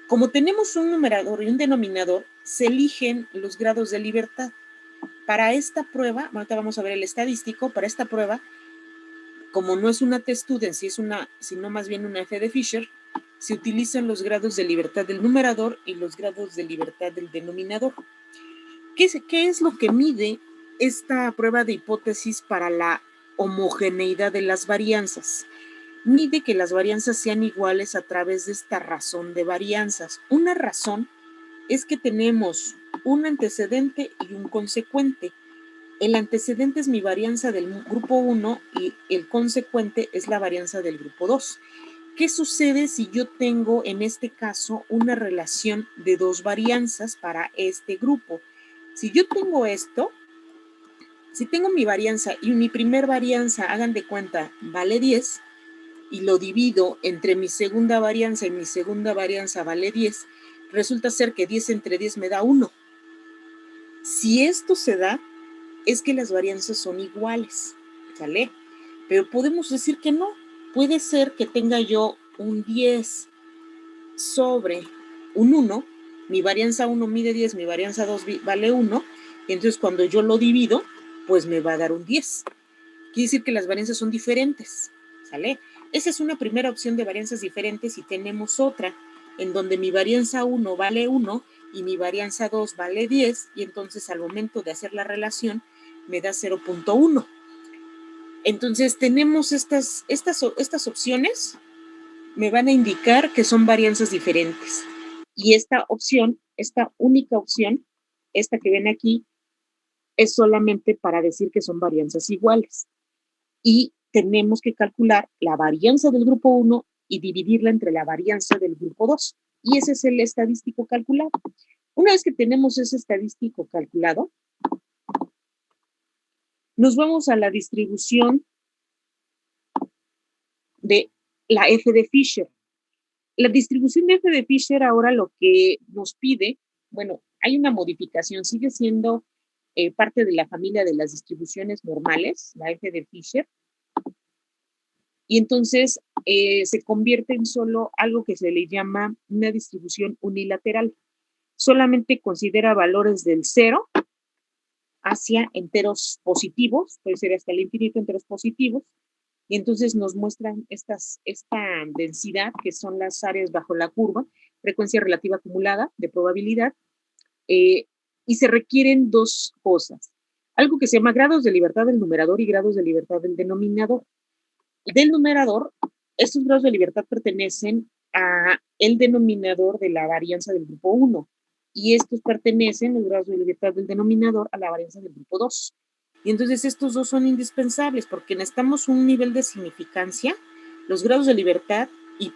Como tenemos un numerador y un denominador, se eligen los grados de libertad. Para esta prueba, ahorita vamos a ver el estadístico, para esta prueba, como no es una test-student, sino más bien una F de Fisher, se utilizan los grados de libertad del numerador y los grados de libertad del denominador. ¿Qué es lo que mide esta prueba de hipótesis para la homogeneidad de las varianzas? Mide que las varianzas sean iguales a través de esta razón de varianzas. Una razón es que tenemos un antecedente y un consecuente. El antecedente es mi varianza del grupo 1 y el consecuente es la varianza del grupo 2. ¿Qué sucede si yo tengo en este caso una relación de dos varianzas para este grupo? Si yo tengo esto, si tengo mi varianza y mi primer varianza, hagan de cuenta, vale 10, y lo divido entre mi segunda varianza y mi segunda varianza vale 10, resulta ser que 10 entre 10 me da 1. Si esto se da, es que las varianzas son iguales, ¿sale? Pero podemos decir que no. Puede ser que tenga yo un 10 sobre un 1, mi varianza 1 mide 10, mi varianza 2 vale 1, y entonces cuando yo lo divido, pues me va a dar un 10. Quiere decir que las varianzas son diferentes, ¿sale? Esa es una primera opción de varianzas diferentes y tenemos otra en donde mi varianza 1 vale 1 y mi varianza 2 vale 10, y entonces al momento de hacer la relación me da 0.1. Entonces tenemos estas opciones, me van a indicar que son varianzas diferentes. Y esta opción, esta única opción, esta que ven aquí, es solamente para decir que son varianzas iguales. Y tenemos que calcular la varianza del grupo 1 y dividirla entre la varianza del grupo 2. Y ese es el estadístico calculado. Una vez que tenemos ese estadístico calculado, nos vamos a la distribución de la F de Fisher. La distribución de F de Fisher ahora lo que nos pide, bueno, hay una modificación, sigue siendo parte de la familia de las distribuciones normales, la F de Fisher, y entonces se convierte en solo algo que se le llama una distribución unilateral. Solamente considera valores del 0 hacia enteros positivos, puede ser hasta el infinito enteros positivos, y entonces nos muestran esta densidad, que son las áreas bajo la curva, frecuencia relativa acumulada de probabilidad, y se requieren dos cosas. Algo que se llama grados de libertad del numerador y grados de libertad del denominador. Del numerador, estos grados de libertad pertenecen a el denominador de la varianza del grupo 1, y estos pertenecen, los grados de libertad del denominador, a la varianza del grupo 2. Y entonces estos dos son indispensables porque necesitamos un nivel de significancia, los grados de libertad y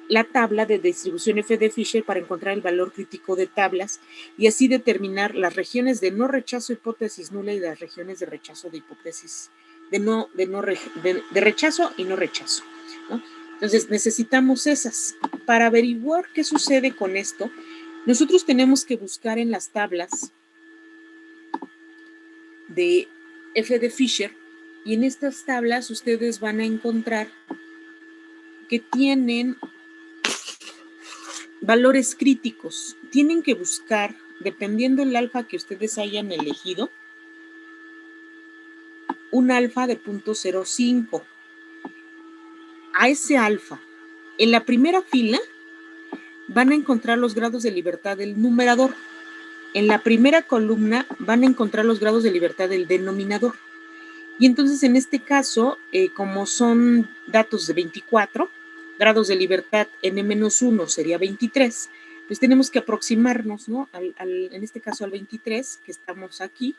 la tabla de distribución F de Fisher para encontrar el valor crítico de tablas y así determinar las regiones de no rechazo hipótesis nula y las regiones de rechazo de hipótesis de rechazo y no rechazo, ¿no? Entonces necesitamos esas. Para averiguar qué sucede con esto, nosotros tenemos que buscar en las tablas de F de Fisher, y en estas tablas ustedes van a encontrar que tienen valores críticos. Tienen que buscar, dependiendo del alfa que ustedes hayan elegido, un alfa de 0.05. A ese alfa, en la primera fila, van a encontrar los grados de libertad del numerador. En la primera columna van a encontrar los grados de libertad del denominador. Y entonces en este caso, como son datos de 24, grados de libertad n-1 sería 23, pues tenemos que aproximarnos, ¿no? En este caso al 23, que estamos aquí,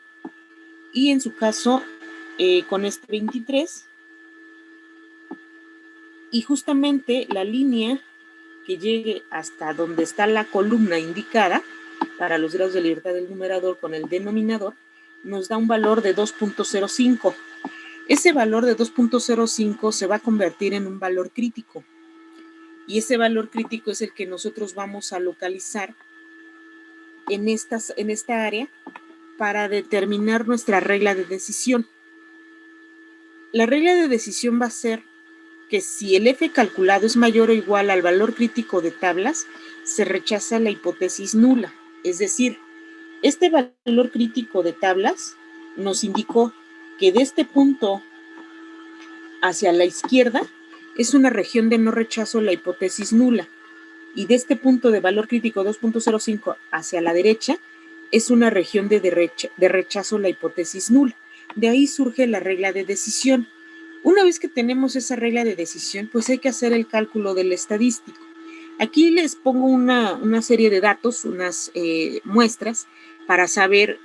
y en su caso con este 23, y justamente la línea que llegue hasta donde está la columna indicada para los grados de libertad del numerador con el denominador, nos da un valor de 2.05. Ese valor de 2.05 se va a convertir en un valor crítico. Y ese valor crítico es el que nosotros vamos a localizar en esta área para determinar nuestra regla de decisión. La regla de decisión va a ser que si el F calculado es mayor o igual al valor crítico de tablas, se rechaza la hipótesis nula. Es decir, este valor crítico de tablas nos indicó que de este punto hacia la izquierda es una región de no rechazo la hipótesis nula, y de este punto de valor crítico 2.05 hacia la derecha es una región de rechazo la hipótesis nula. De ahí surge la regla de decisión. Una vez que tenemos esa regla de decisión, pues hay que hacer el cálculo del estadístico. Aquí les pongo una serie de datos, unas muestras, para saber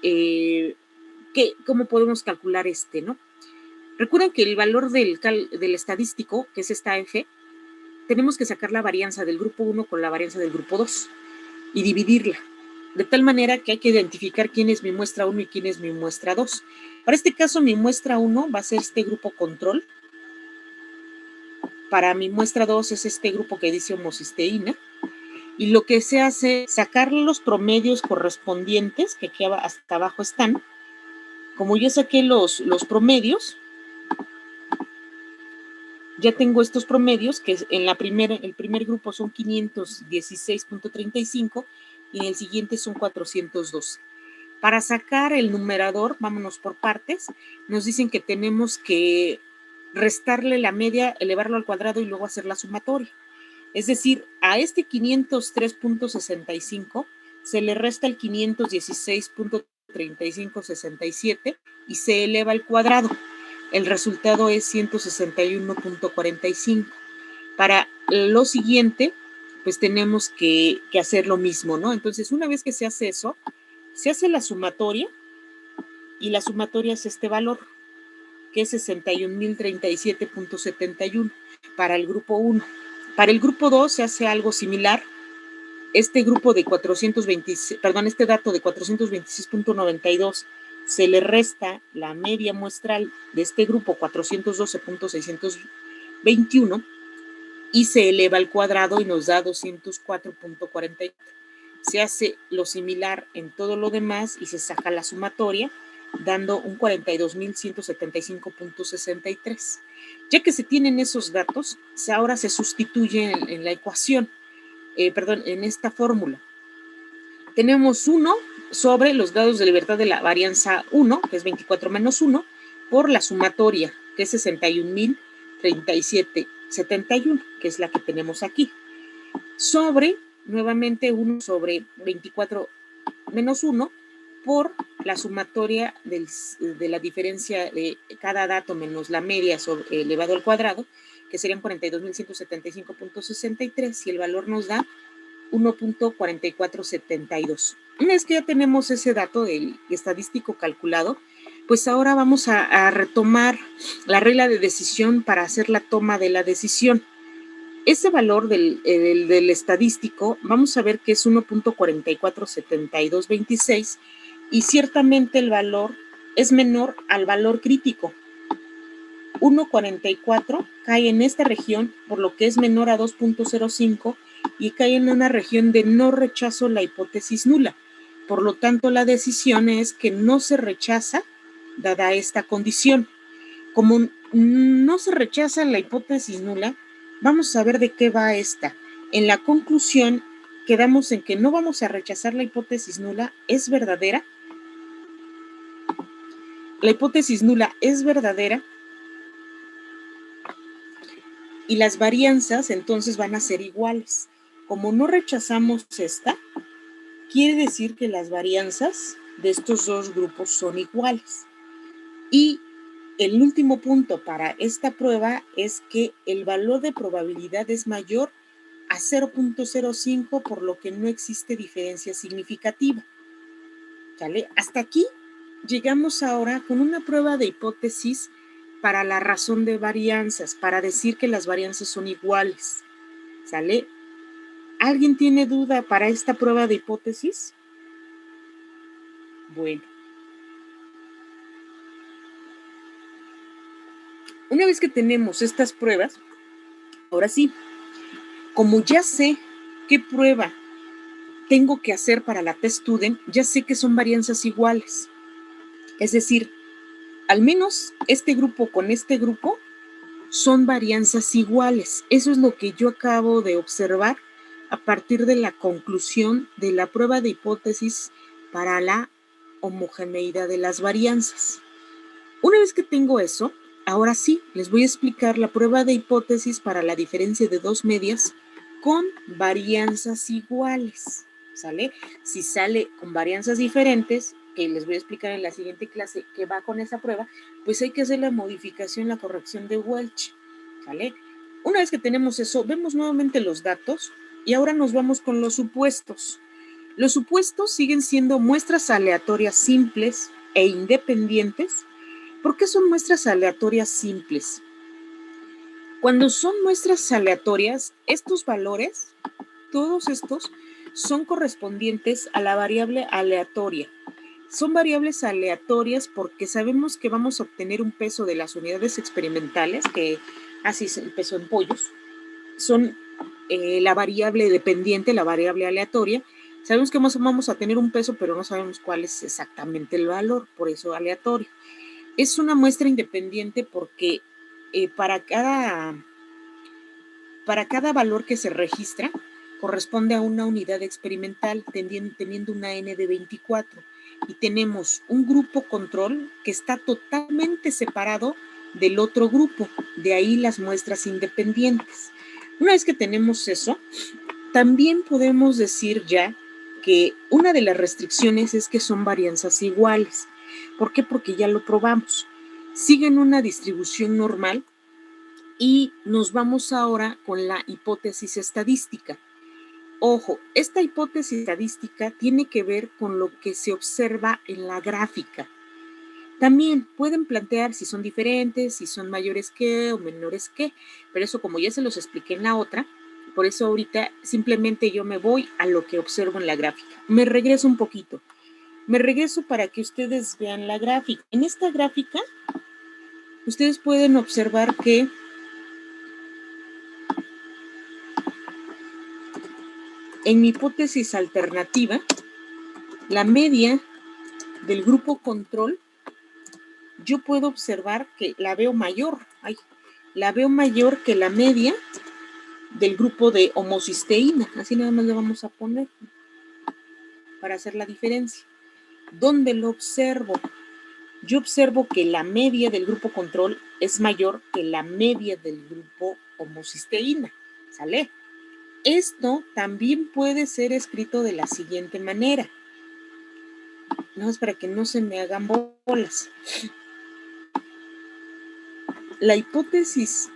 cómo podemos calcular ¿no? Recuerden que el valor del estadístico, que es esta F, tenemos que sacar la varianza del grupo 1 con la varianza del grupo 2 y dividirla, de tal manera que hay que identificar quién es mi muestra 1 y quién es mi muestra 2. Para este caso, mi muestra 1 va a ser este grupo control. Para mi muestra 2 es este grupo que dice homocisteína. Y lo que se hace es sacar los promedios correspondientes, que aquí hasta abajo están. Como yo saqué los promedios, ya tengo estos promedios, que en el primer grupo son 516.35 y en el siguiente son 412. Para sacar el numerador, vámonos por partes, nos dicen que tenemos que restarle la media, elevarlo al cuadrado y luego hacer la sumatoria. Es decir, a este 503.65 se le resta el 516.3567 y se eleva al cuadrado. El resultado es 161.45. Para lo siguiente, pues tenemos que hacer lo mismo, ¿no? Entonces, una vez que se hace eso, se hace la sumatoria y la sumatoria es este valor, que es 61.037.71 para el grupo 1. Para el grupo 2 se hace algo similar. Este dato de 426.92 se le resta la media muestral de este grupo 412.621 y se eleva al cuadrado y nos da 204.40. Se hace lo similar en todo lo demás y se saca la sumatoria, dando un 42.175.63. Ya que se tienen esos datos, ahora se sustituye en la ecuación, en esta fórmula. Tenemos 1 sobre los grados de libertad de la varianza 1, que es 24 menos 1, por la sumatoria, que es 61.037.71, que es la que tenemos aquí, sobre, nuevamente, 1 sobre 24 menos 1 por la sumatoria de la diferencia de cada dato menos la media elevado al cuadrado, que serían 42.175.63, y el valor nos da 1.4472. Una vez que ya tenemos ese dato del estadístico calculado, pues ahora vamos a retomar la regla de decisión para hacer la toma de la decisión. Ese valor del estadístico, vamos a ver que es 1.447226 y ciertamente el valor es menor al valor crítico. 1.44 cae en esta región, por lo que es menor a 2.05 y cae en una región de no rechazo la hipótesis nula. Por lo tanto, la decisión es que no se rechaza dada esta condición. Como no se rechaza la hipótesis nula, vamos a ver de qué va esta. En la conclusión, quedamos en que no vamos a rechazar la hipótesis nula, es verdadera. La hipótesis nula es verdadera y las varianzas entonces van a ser iguales. Como no rechazamos esta, quiere decir que las varianzas de estos dos grupos son iguales. Y el último punto para esta prueba es que el valor de probabilidad es mayor a 0.05, por lo que no existe diferencia significativa. ¿Sale? Hasta aquí llegamos ahora con una prueba de hipótesis para la razón de varianzas, para decir que las varianzas son iguales. ¿Sale? ¿Alguien tiene duda para esta prueba de hipótesis? Bueno. Una vez que tenemos estas pruebas, ahora sí, como ya sé qué prueba tengo que hacer para la test student, ya sé que son varianzas iguales. Es decir, al menos este grupo con este grupo son varianzas iguales. Eso es lo que yo acabo de observar a partir de la conclusión de la prueba de hipótesis para la homogeneidad de las varianzas. Una vez que tengo eso, ahora sí, les voy a explicar la prueba de hipótesis para la diferencia de dos medias con varianzas iguales, ¿sale? Si sale con varianzas diferentes, que les voy a explicar en la siguiente clase que va con esa prueba, pues hay que hacer la modificación, la corrección de Welch, ¿sale? Una vez que tenemos eso, vemos nuevamente los datos y ahora nos vamos con los supuestos. Los supuestos siguen siendo muestras aleatorias simples e independientes. ¿Por qué son muestras aleatorias simples? Cuando son muestras aleatorias, estos valores, todos estos, son correspondientes a la variable aleatoria. Son variables aleatorias porque sabemos que vamos a obtener un peso de las unidades experimentales, que así es el peso en pollos. Son la variable dependiente, la variable aleatoria. Sabemos que vamos a tener un peso, pero no sabemos cuál es exactamente el valor, por eso aleatorio. Es una muestra independiente porque para cada valor que se registra corresponde a una unidad experimental teniendo una N de 24 y tenemos un grupo control que está totalmente separado del otro grupo, de ahí las muestras independientes. Una vez que tenemos eso, también podemos decir ya que una de las restricciones es que son varianzas iguales. ¿Por qué? Porque ya lo probamos. Siguen una distribución normal y nos vamos ahora con la hipótesis estadística. Ojo, esta hipótesis estadística tiene que ver con lo que se observa en la gráfica. También pueden plantear si son diferentes, si son mayores que o menores que, pero eso como ya se los expliqué en la otra, por eso ahorita simplemente yo me voy a lo que observo en la gráfica. Me regreso un poquito. Me regreso para que ustedes vean la gráfica. En esta gráfica, ustedes pueden observar que en mi hipótesis alternativa, la media del grupo control, yo puedo observar que la veo mayor. La veo mayor que la media del grupo de homocisteína. Así nada más le vamos a poner para hacer la diferencia. ¿Dónde lo observo? Yo observo que la media del grupo control es mayor que la media del grupo homocisteína. ¿Sale? Esto también puede ser escrito de la siguiente manera. Nada más para que no se me hagan bolas. La hipótesis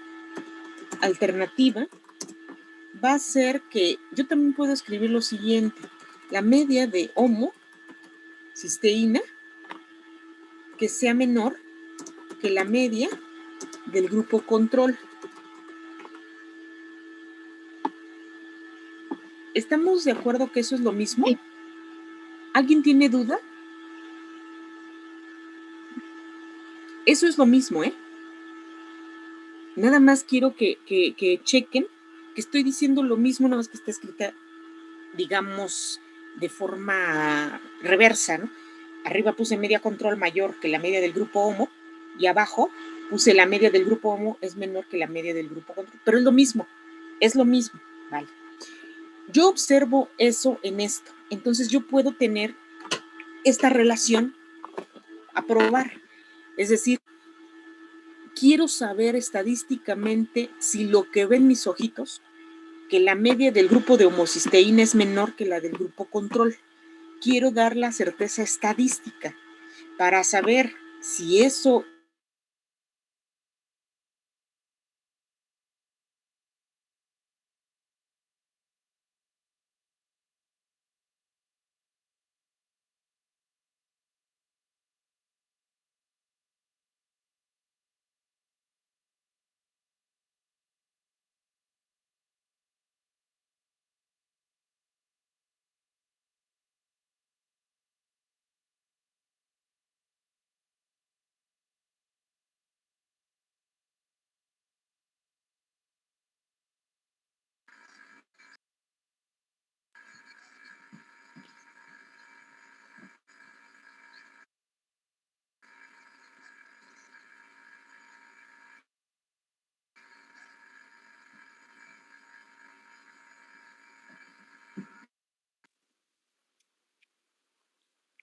alternativa va a ser que yo también puedo escribir lo siguiente. La media de homocisteína que sea menor que la media del grupo control. ¿Estamos de acuerdo que eso es lo mismo? Sí. ¿Alguien tiene duda? Eso es lo mismo, ¿eh? Nada más quiero que chequen que estoy diciendo lo mismo, nada más que está escrita, digamos, de forma reversa, ¿no? Arriba puse media control mayor que la media del grupo homo y abajo puse la media del grupo homo es menor que la media del grupo control, pero es lo mismo, ¿vale? Yo observo eso en esto, entonces yo puedo tener esta relación a probar, es decir, quiero saber estadísticamente si lo que ven mis ojitos, que la media del grupo de homocisteína es menor que la del grupo control. Quiero dar la certeza estadística para saber si eso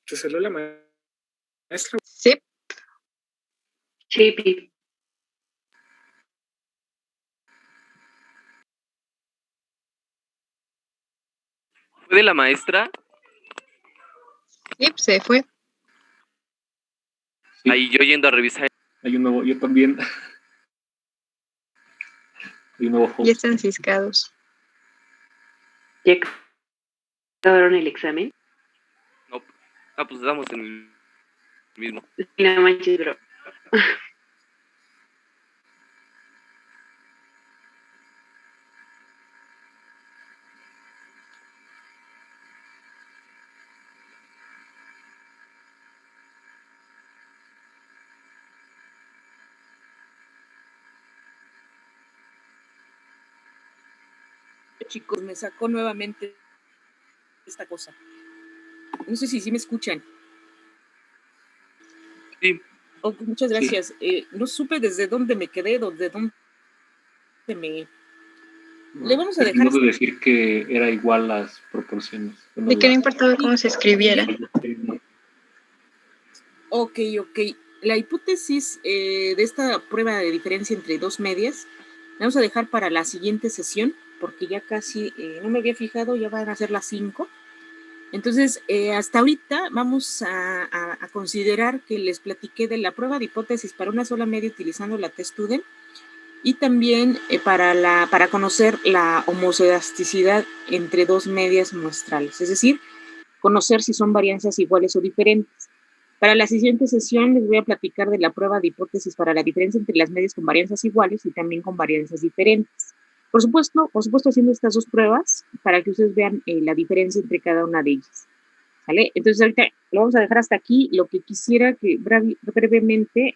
¿Te salió la maestra? Sí. Sí, Pi. ¿Fue de la maestra? Sí, se fue. Sí. Ahí yo yendo a revisar. Hay un nuevo, yo también. Hay un nuevo host. Ya están ciscados. ¿Ya acabaron el examen? No. Ah, pues estamos en el mismo. No manches, bro. chicos, me sacó nuevamente esta cosa. No sé si sí me escuchan. Sí. Okay, muchas gracias. Sí. No supe desde dónde me quedé, desde dónde me... No, le vamos a dejar... de decir que era igual las proporciones. Bueno, de que no importaba cómo se escribiera. Ok. La hipótesis de esta prueba de diferencia entre dos medias la vamos a dejar para la siguiente sesión, porque ya casi no me había fijado, ya van a ser las 5. Entonces, hasta ahorita vamos a considerar que les platiqué de la prueba de hipótesis para una sola media utilizando la test-student y también para conocer la homocedasticidad entre dos medias muestrales, es decir, conocer si son varianzas iguales o diferentes. Para la siguiente sesión les voy a platicar de la prueba de hipótesis para la diferencia entre las medias con varianzas iguales y también con varianzas diferentes. Por supuesto haciendo estas dos pruebas para que ustedes vean la diferencia entre cada una de ellas. ¿Vale? Entonces ahorita lo vamos a dejar hasta aquí. Lo que quisiera que brevemente,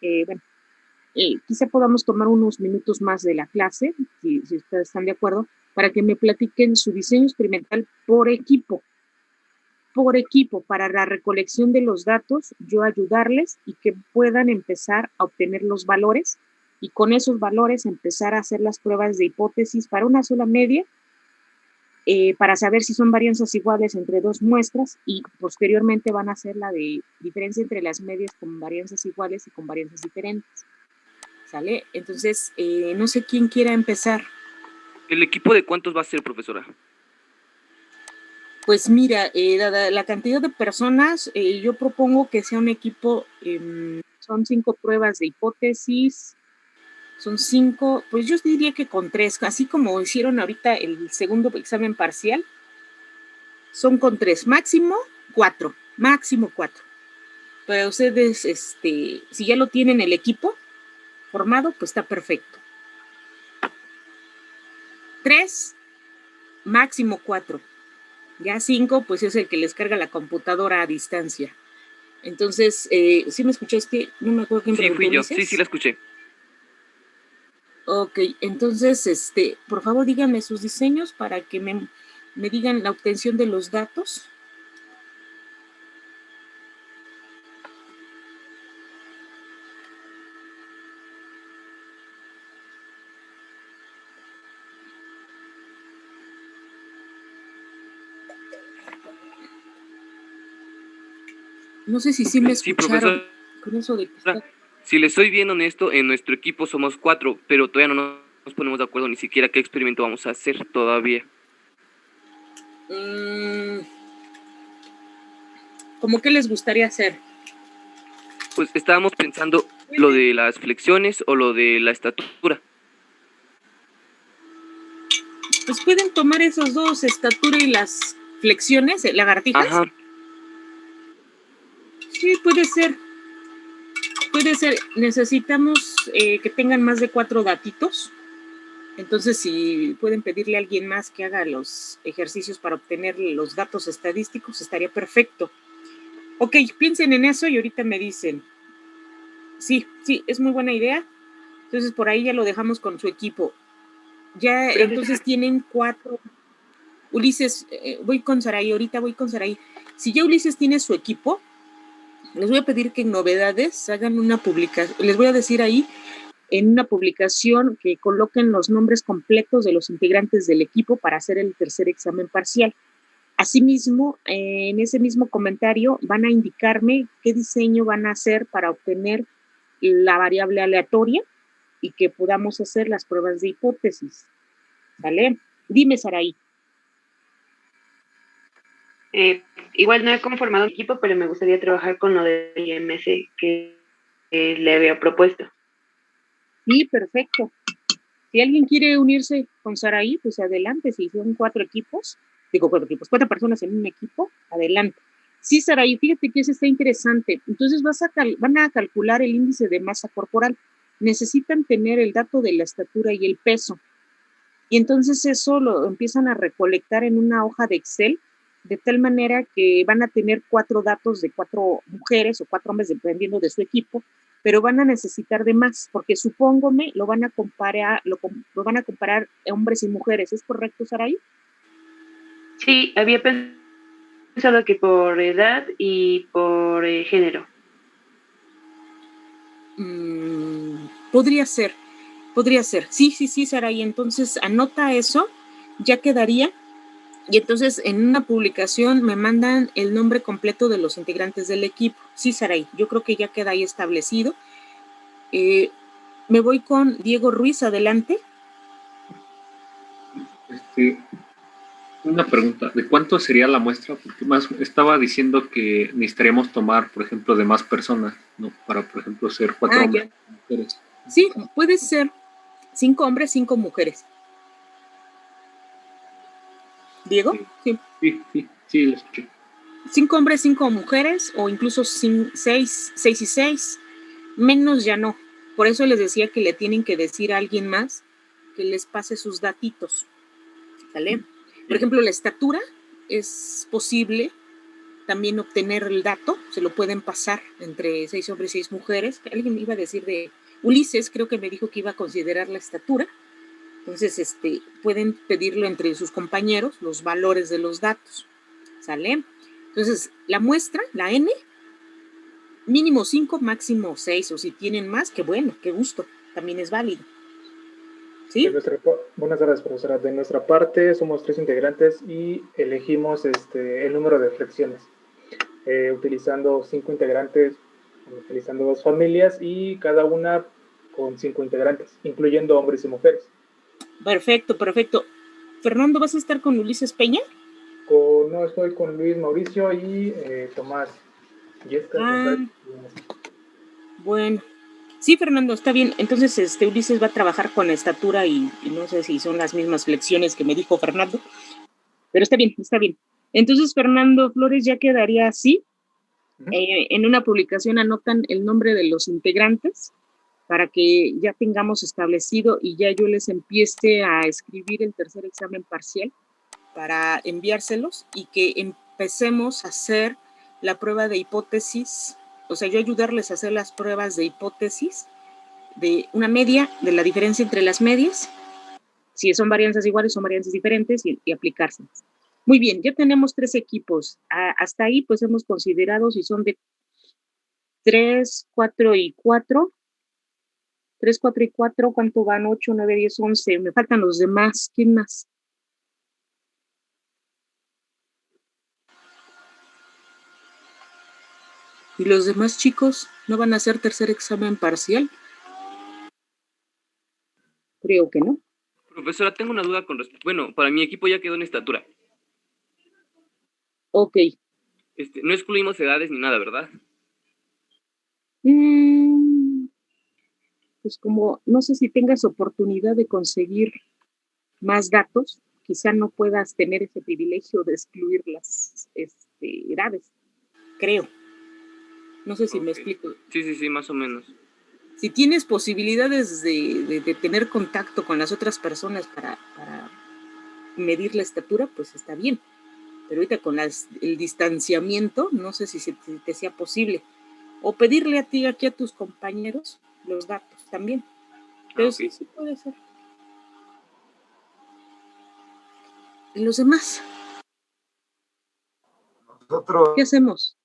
quizá podamos tomar unos minutos más de la clase, si ustedes están de acuerdo, para que me platiquen su diseño experimental por equipo, para la recolección de los datos, yo ayudarles y que puedan empezar a obtener los valores y con esos valores empezar a hacer las pruebas de hipótesis para una sola media, para saber si son varianzas iguales entre dos muestras y posteriormente van a hacer la de diferencia entre las medias con varianzas iguales y con varianzas diferentes. ¿Sale? Entonces, no sé quién quiera empezar. ¿El equipo de cuántos va a ser, profesora? Pues mira, dada la cantidad de personas, yo propongo que sea un equipo, son 5 pruebas de hipótesis, son 5, pues yo diría que con 3, así como hicieron ahorita el segundo examen parcial, son con 3, máximo 4. Pero ustedes, si ya lo tienen el equipo formado, pues está perfecto. 3, máximo 4. Ya 5, pues es el que les carga la computadora a distancia. Entonces, ¿sí me escuchaste? No me acuerdo quién Sí, preguntó, fui yo. Ulises. Sí, la escuché. Ok, entonces, por favor, díganme sus diseños para que me digan la obtención de los datos. No sé si sí me escucharon. Sí, profesor. Con eso de que está... Si les soy bien honesto, en nuestro equipo somos 4, pero todavía no nos ponemos de acuerdo ni siquiera qué experimento vamos a hacer todavía. ¿Cómo que les gustaría hacer? Pues estábamos pensando lo de las flexiones o lo de la estatura. Pues pueden tomar esos dos, estatura y las flexiones, lagartijas. Ajá. Sí, puede ser. Necesitamos que tengan más de 4 datitos. Entonces, si pueden pedirle a alguien más que haga los ejercicios para obtener los datos estadísticos, estaría perfecto. Ok, piensen en eso y ahorita me dicen. Sí, es muy buena idea. Entonces, por ahí ya lo dejamos con su equipo. Ya, entonces tienen 4. Ulises, voy con Saraí, ahorita voy con Saraí. Si ya Ulises tiene su equipo, les voy a pedir que en novedades hagan una publicación. Les voy a decir ahí en una publicación que coloquen los nombres completos de los integrantes del equipo para hacer el tercer examen parcial. Asimismo, en ese mismo comentario van a indicarme qué diseño van a hacer para obtener la variable aleatoria y que podamos hacer las pruebas de hipótesis. ¿Vale? Dime, Saraí. Igual no he conformado un equipo, pero me gustaría trabajar con lo de IMS que le había propuesto. Sí, perfecto. Si alguien quiere unirse con Saraí, pues adelante. Si son 4 equipos, 4 personas en un equipo, adelante. Sí, Saraí, fíjate que eso está interesante. Entonces van a calcular el índice de masa corporal. Necesitan tener el dato de la estatura y el peso. Y entonces eso lo empiezan a recolectar en una hoja de Excel, de tal manera que van a tener 4 datos de 4 mujeres o 4 hombres, dependiendo de su equipo, pero van a necesitar de más, porque supóngome lo van a comparar hombres y mujeres. ¿Es correcto, Saraí? Sí, había pensado que por edad y por género. Podría ser. Sí, Saraí. Entonces anota eso, ya quedaría. Y entonces en una publicación me mandan el nombre completo de los integrantes del equipo. Sí, Saraí, yo creo que ya queda ahí establecido. Me voy con Diego Ruiz, adelante. Una pregunta, ¿de cuánto sería la muestra? Porque más estaba diciendo que necesitaríamos tomar, por ejemplo, de más personas, ¿no? Para, por ejemplo, ser 4 hombres Ya. y mujeres. Sí, puede ser 5 hombres, 5 mujeres. ¿Diego? Sí. Sí, lo escuché. 5 hombres, 5 mujeres, o incluso 6 y 6. Menos ya no. Por eso les decía que le tienen que decir a alguien más que les pase sus datitos. ¿Sale? Por ejemplo, la estatura es posible también obtener el dato, se lo pueden pasar entre 6 hombres y 6 mujeres. Alguien me iba a decir de Ulises, creo que me dijo que iba a considerar la estatura. Entonces, pueden pedirlo entre sus compañeros, los valores de los datos. ¿Sale? Entonces, la muestra, la N, mínimo 5, máximo 6, o si tienen más, qué bueno, qué gusto, también es válido. ¿Sí? Buenas tardes, profesora. De nuestra parte somos 3 integrantes y elegimos el número de flexiones, utilizando 5 integrantes, utilizando 2 familias y cada una con 5 integrantes, incluyendo hombres y mujeres. Perfecto. Fernando, ¿vas a estar con Ulises Peña? No, estoy con Luis Mauricio y Tomás. Bueno. Sí, Fernando, está bien. Entonces, Ulises va a trabajar con estatura y no sé si son las mismas flexiones que me dijo Fernando, pero está bien. Entonces, Fernando Flores ya quedaría así. En una publicación anotan el nombre de los integrantes para que ya tengamos establecido y ya yo les empiece a escribir el tercer examen parcial para enviárselos y que empecemos a hacer la prueba de hipótesis, o sea, yo ayudarles a hacer las pruebas de hipótesis de una media, de la diferencia entre las medias, si son varianzas iguales, son varianzas diferentes y aplicárselas. Muy bien, ya tenemos 3 equipos. Hasta ahí, pues hemos considerado si son de 3, 4 y 4. 3, 4 y 4, ¿cuánto van? 8, 9, 10, 11. Me faltan los demás. ¿Quién más? ¿Y los demás chicos no van a hacer tercer examen parcial? Creo que no. Profesora, tengo una duda con respecto. Bueno, para mi equipo ya quedó en estatura. Ok. No excluimos edades ni nada, ¿verdad? Pues como no sé si tengas oportunidad de conseguir más datos, quizá no puedas tener ese privilegio de excluir las edades, creo. No sé si me explico. Sí, más o menos. Si tienes posibilidades de tener contacto con las otras personas para medir la estatura, pues está bien. Pero ahorita con el distanciamiento, no sé si te sea posible. O pedirle a ti, aquí a tus compañeros, los datos también. Pero sí puede ser. ¿Y los demás? ¿Qué hacemos?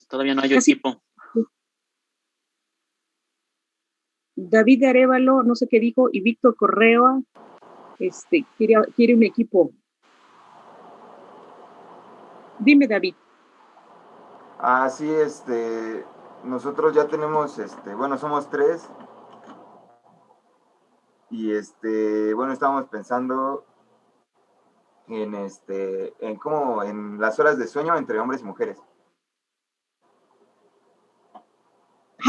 Todavía no hay equipo. David Arevalo, no sé qué dijo, y Víctor Correa, quiere un equipo. Dime, David. Sí, nosotros ya tenemos, bueno, somos 3 y bueno, estábamos pensando en las horas de sueño entre hombres y mujeres.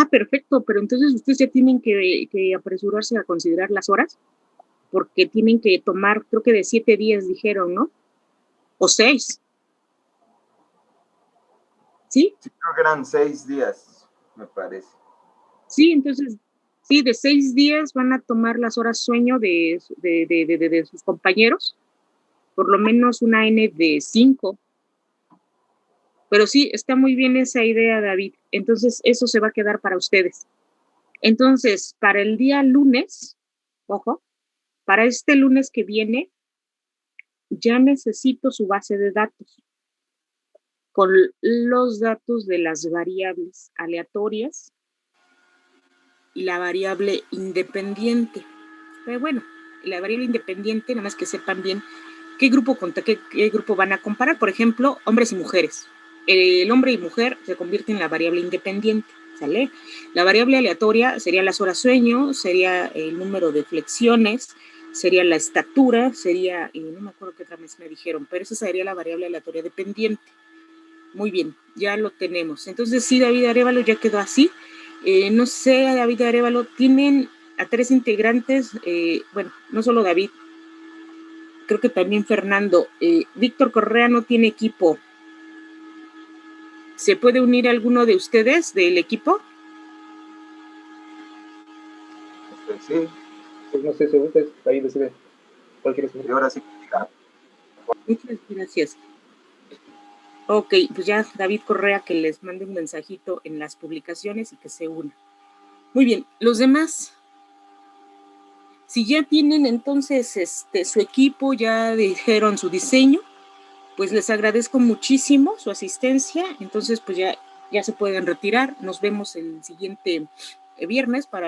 Perfecto, pero entonces ustedes ya tienen que apresurarse a considerar las horas, porque tienen que tomar, creo que de 7 días dijeron, ¿no? O 6. ¿Sí? Sí, creo que eran 6 días, me parece. Sí, entonces, sí, de 6 días van a tomar las horas sueño de sus compañeros, por lo menos una N de 5. Pero sí, está muy bien esa idea, David. Entonces, eso se va a quedar para ustedes. Entonces, para el día lunes, ojo, para este lunes que viene, ya necesito su base de datos con los datos de las variables aleatorias y la variable independiente. Pero bueno, la variable independiente, nada más que sepan bien qué grupo van a comparar. Por ejemplo, hombres y mujeres. El hombre y mujer se convierte en la variable independiente, ¿sale? La variable aleatoria sería las horas sueño, sería el número de flexiones, sería la estatura, sería, no me acuerdo qué otra vez me dijeron, pero esa sería la variable aleatoria dependiente. Muy bien, ya lo tenemos. Entonces sí, David Arévalo ya quedó así. No sé, David Arévalo, tienen a 3 integrantes, bueno, no solo David, creo que también Fernando. Víctor Correa no tiene equipo. ¿Se puede unir alguno de ustedes del equipo? Sí. Pues no sé, si ustedes ahí deciden cuál quieres unir. Y ahora sí. Muchas gracias. Ok, pues ya David Correa que les mande un mensajito en las publicaciones y que se una. Muy bien, los demás, si ya tienen entonces su equipo, ya dijeron su diseño, pues les agradezco muchísimo su asistencia. Entonces, pues ya se pueden retirar. Nos vemos el siguiente viernes para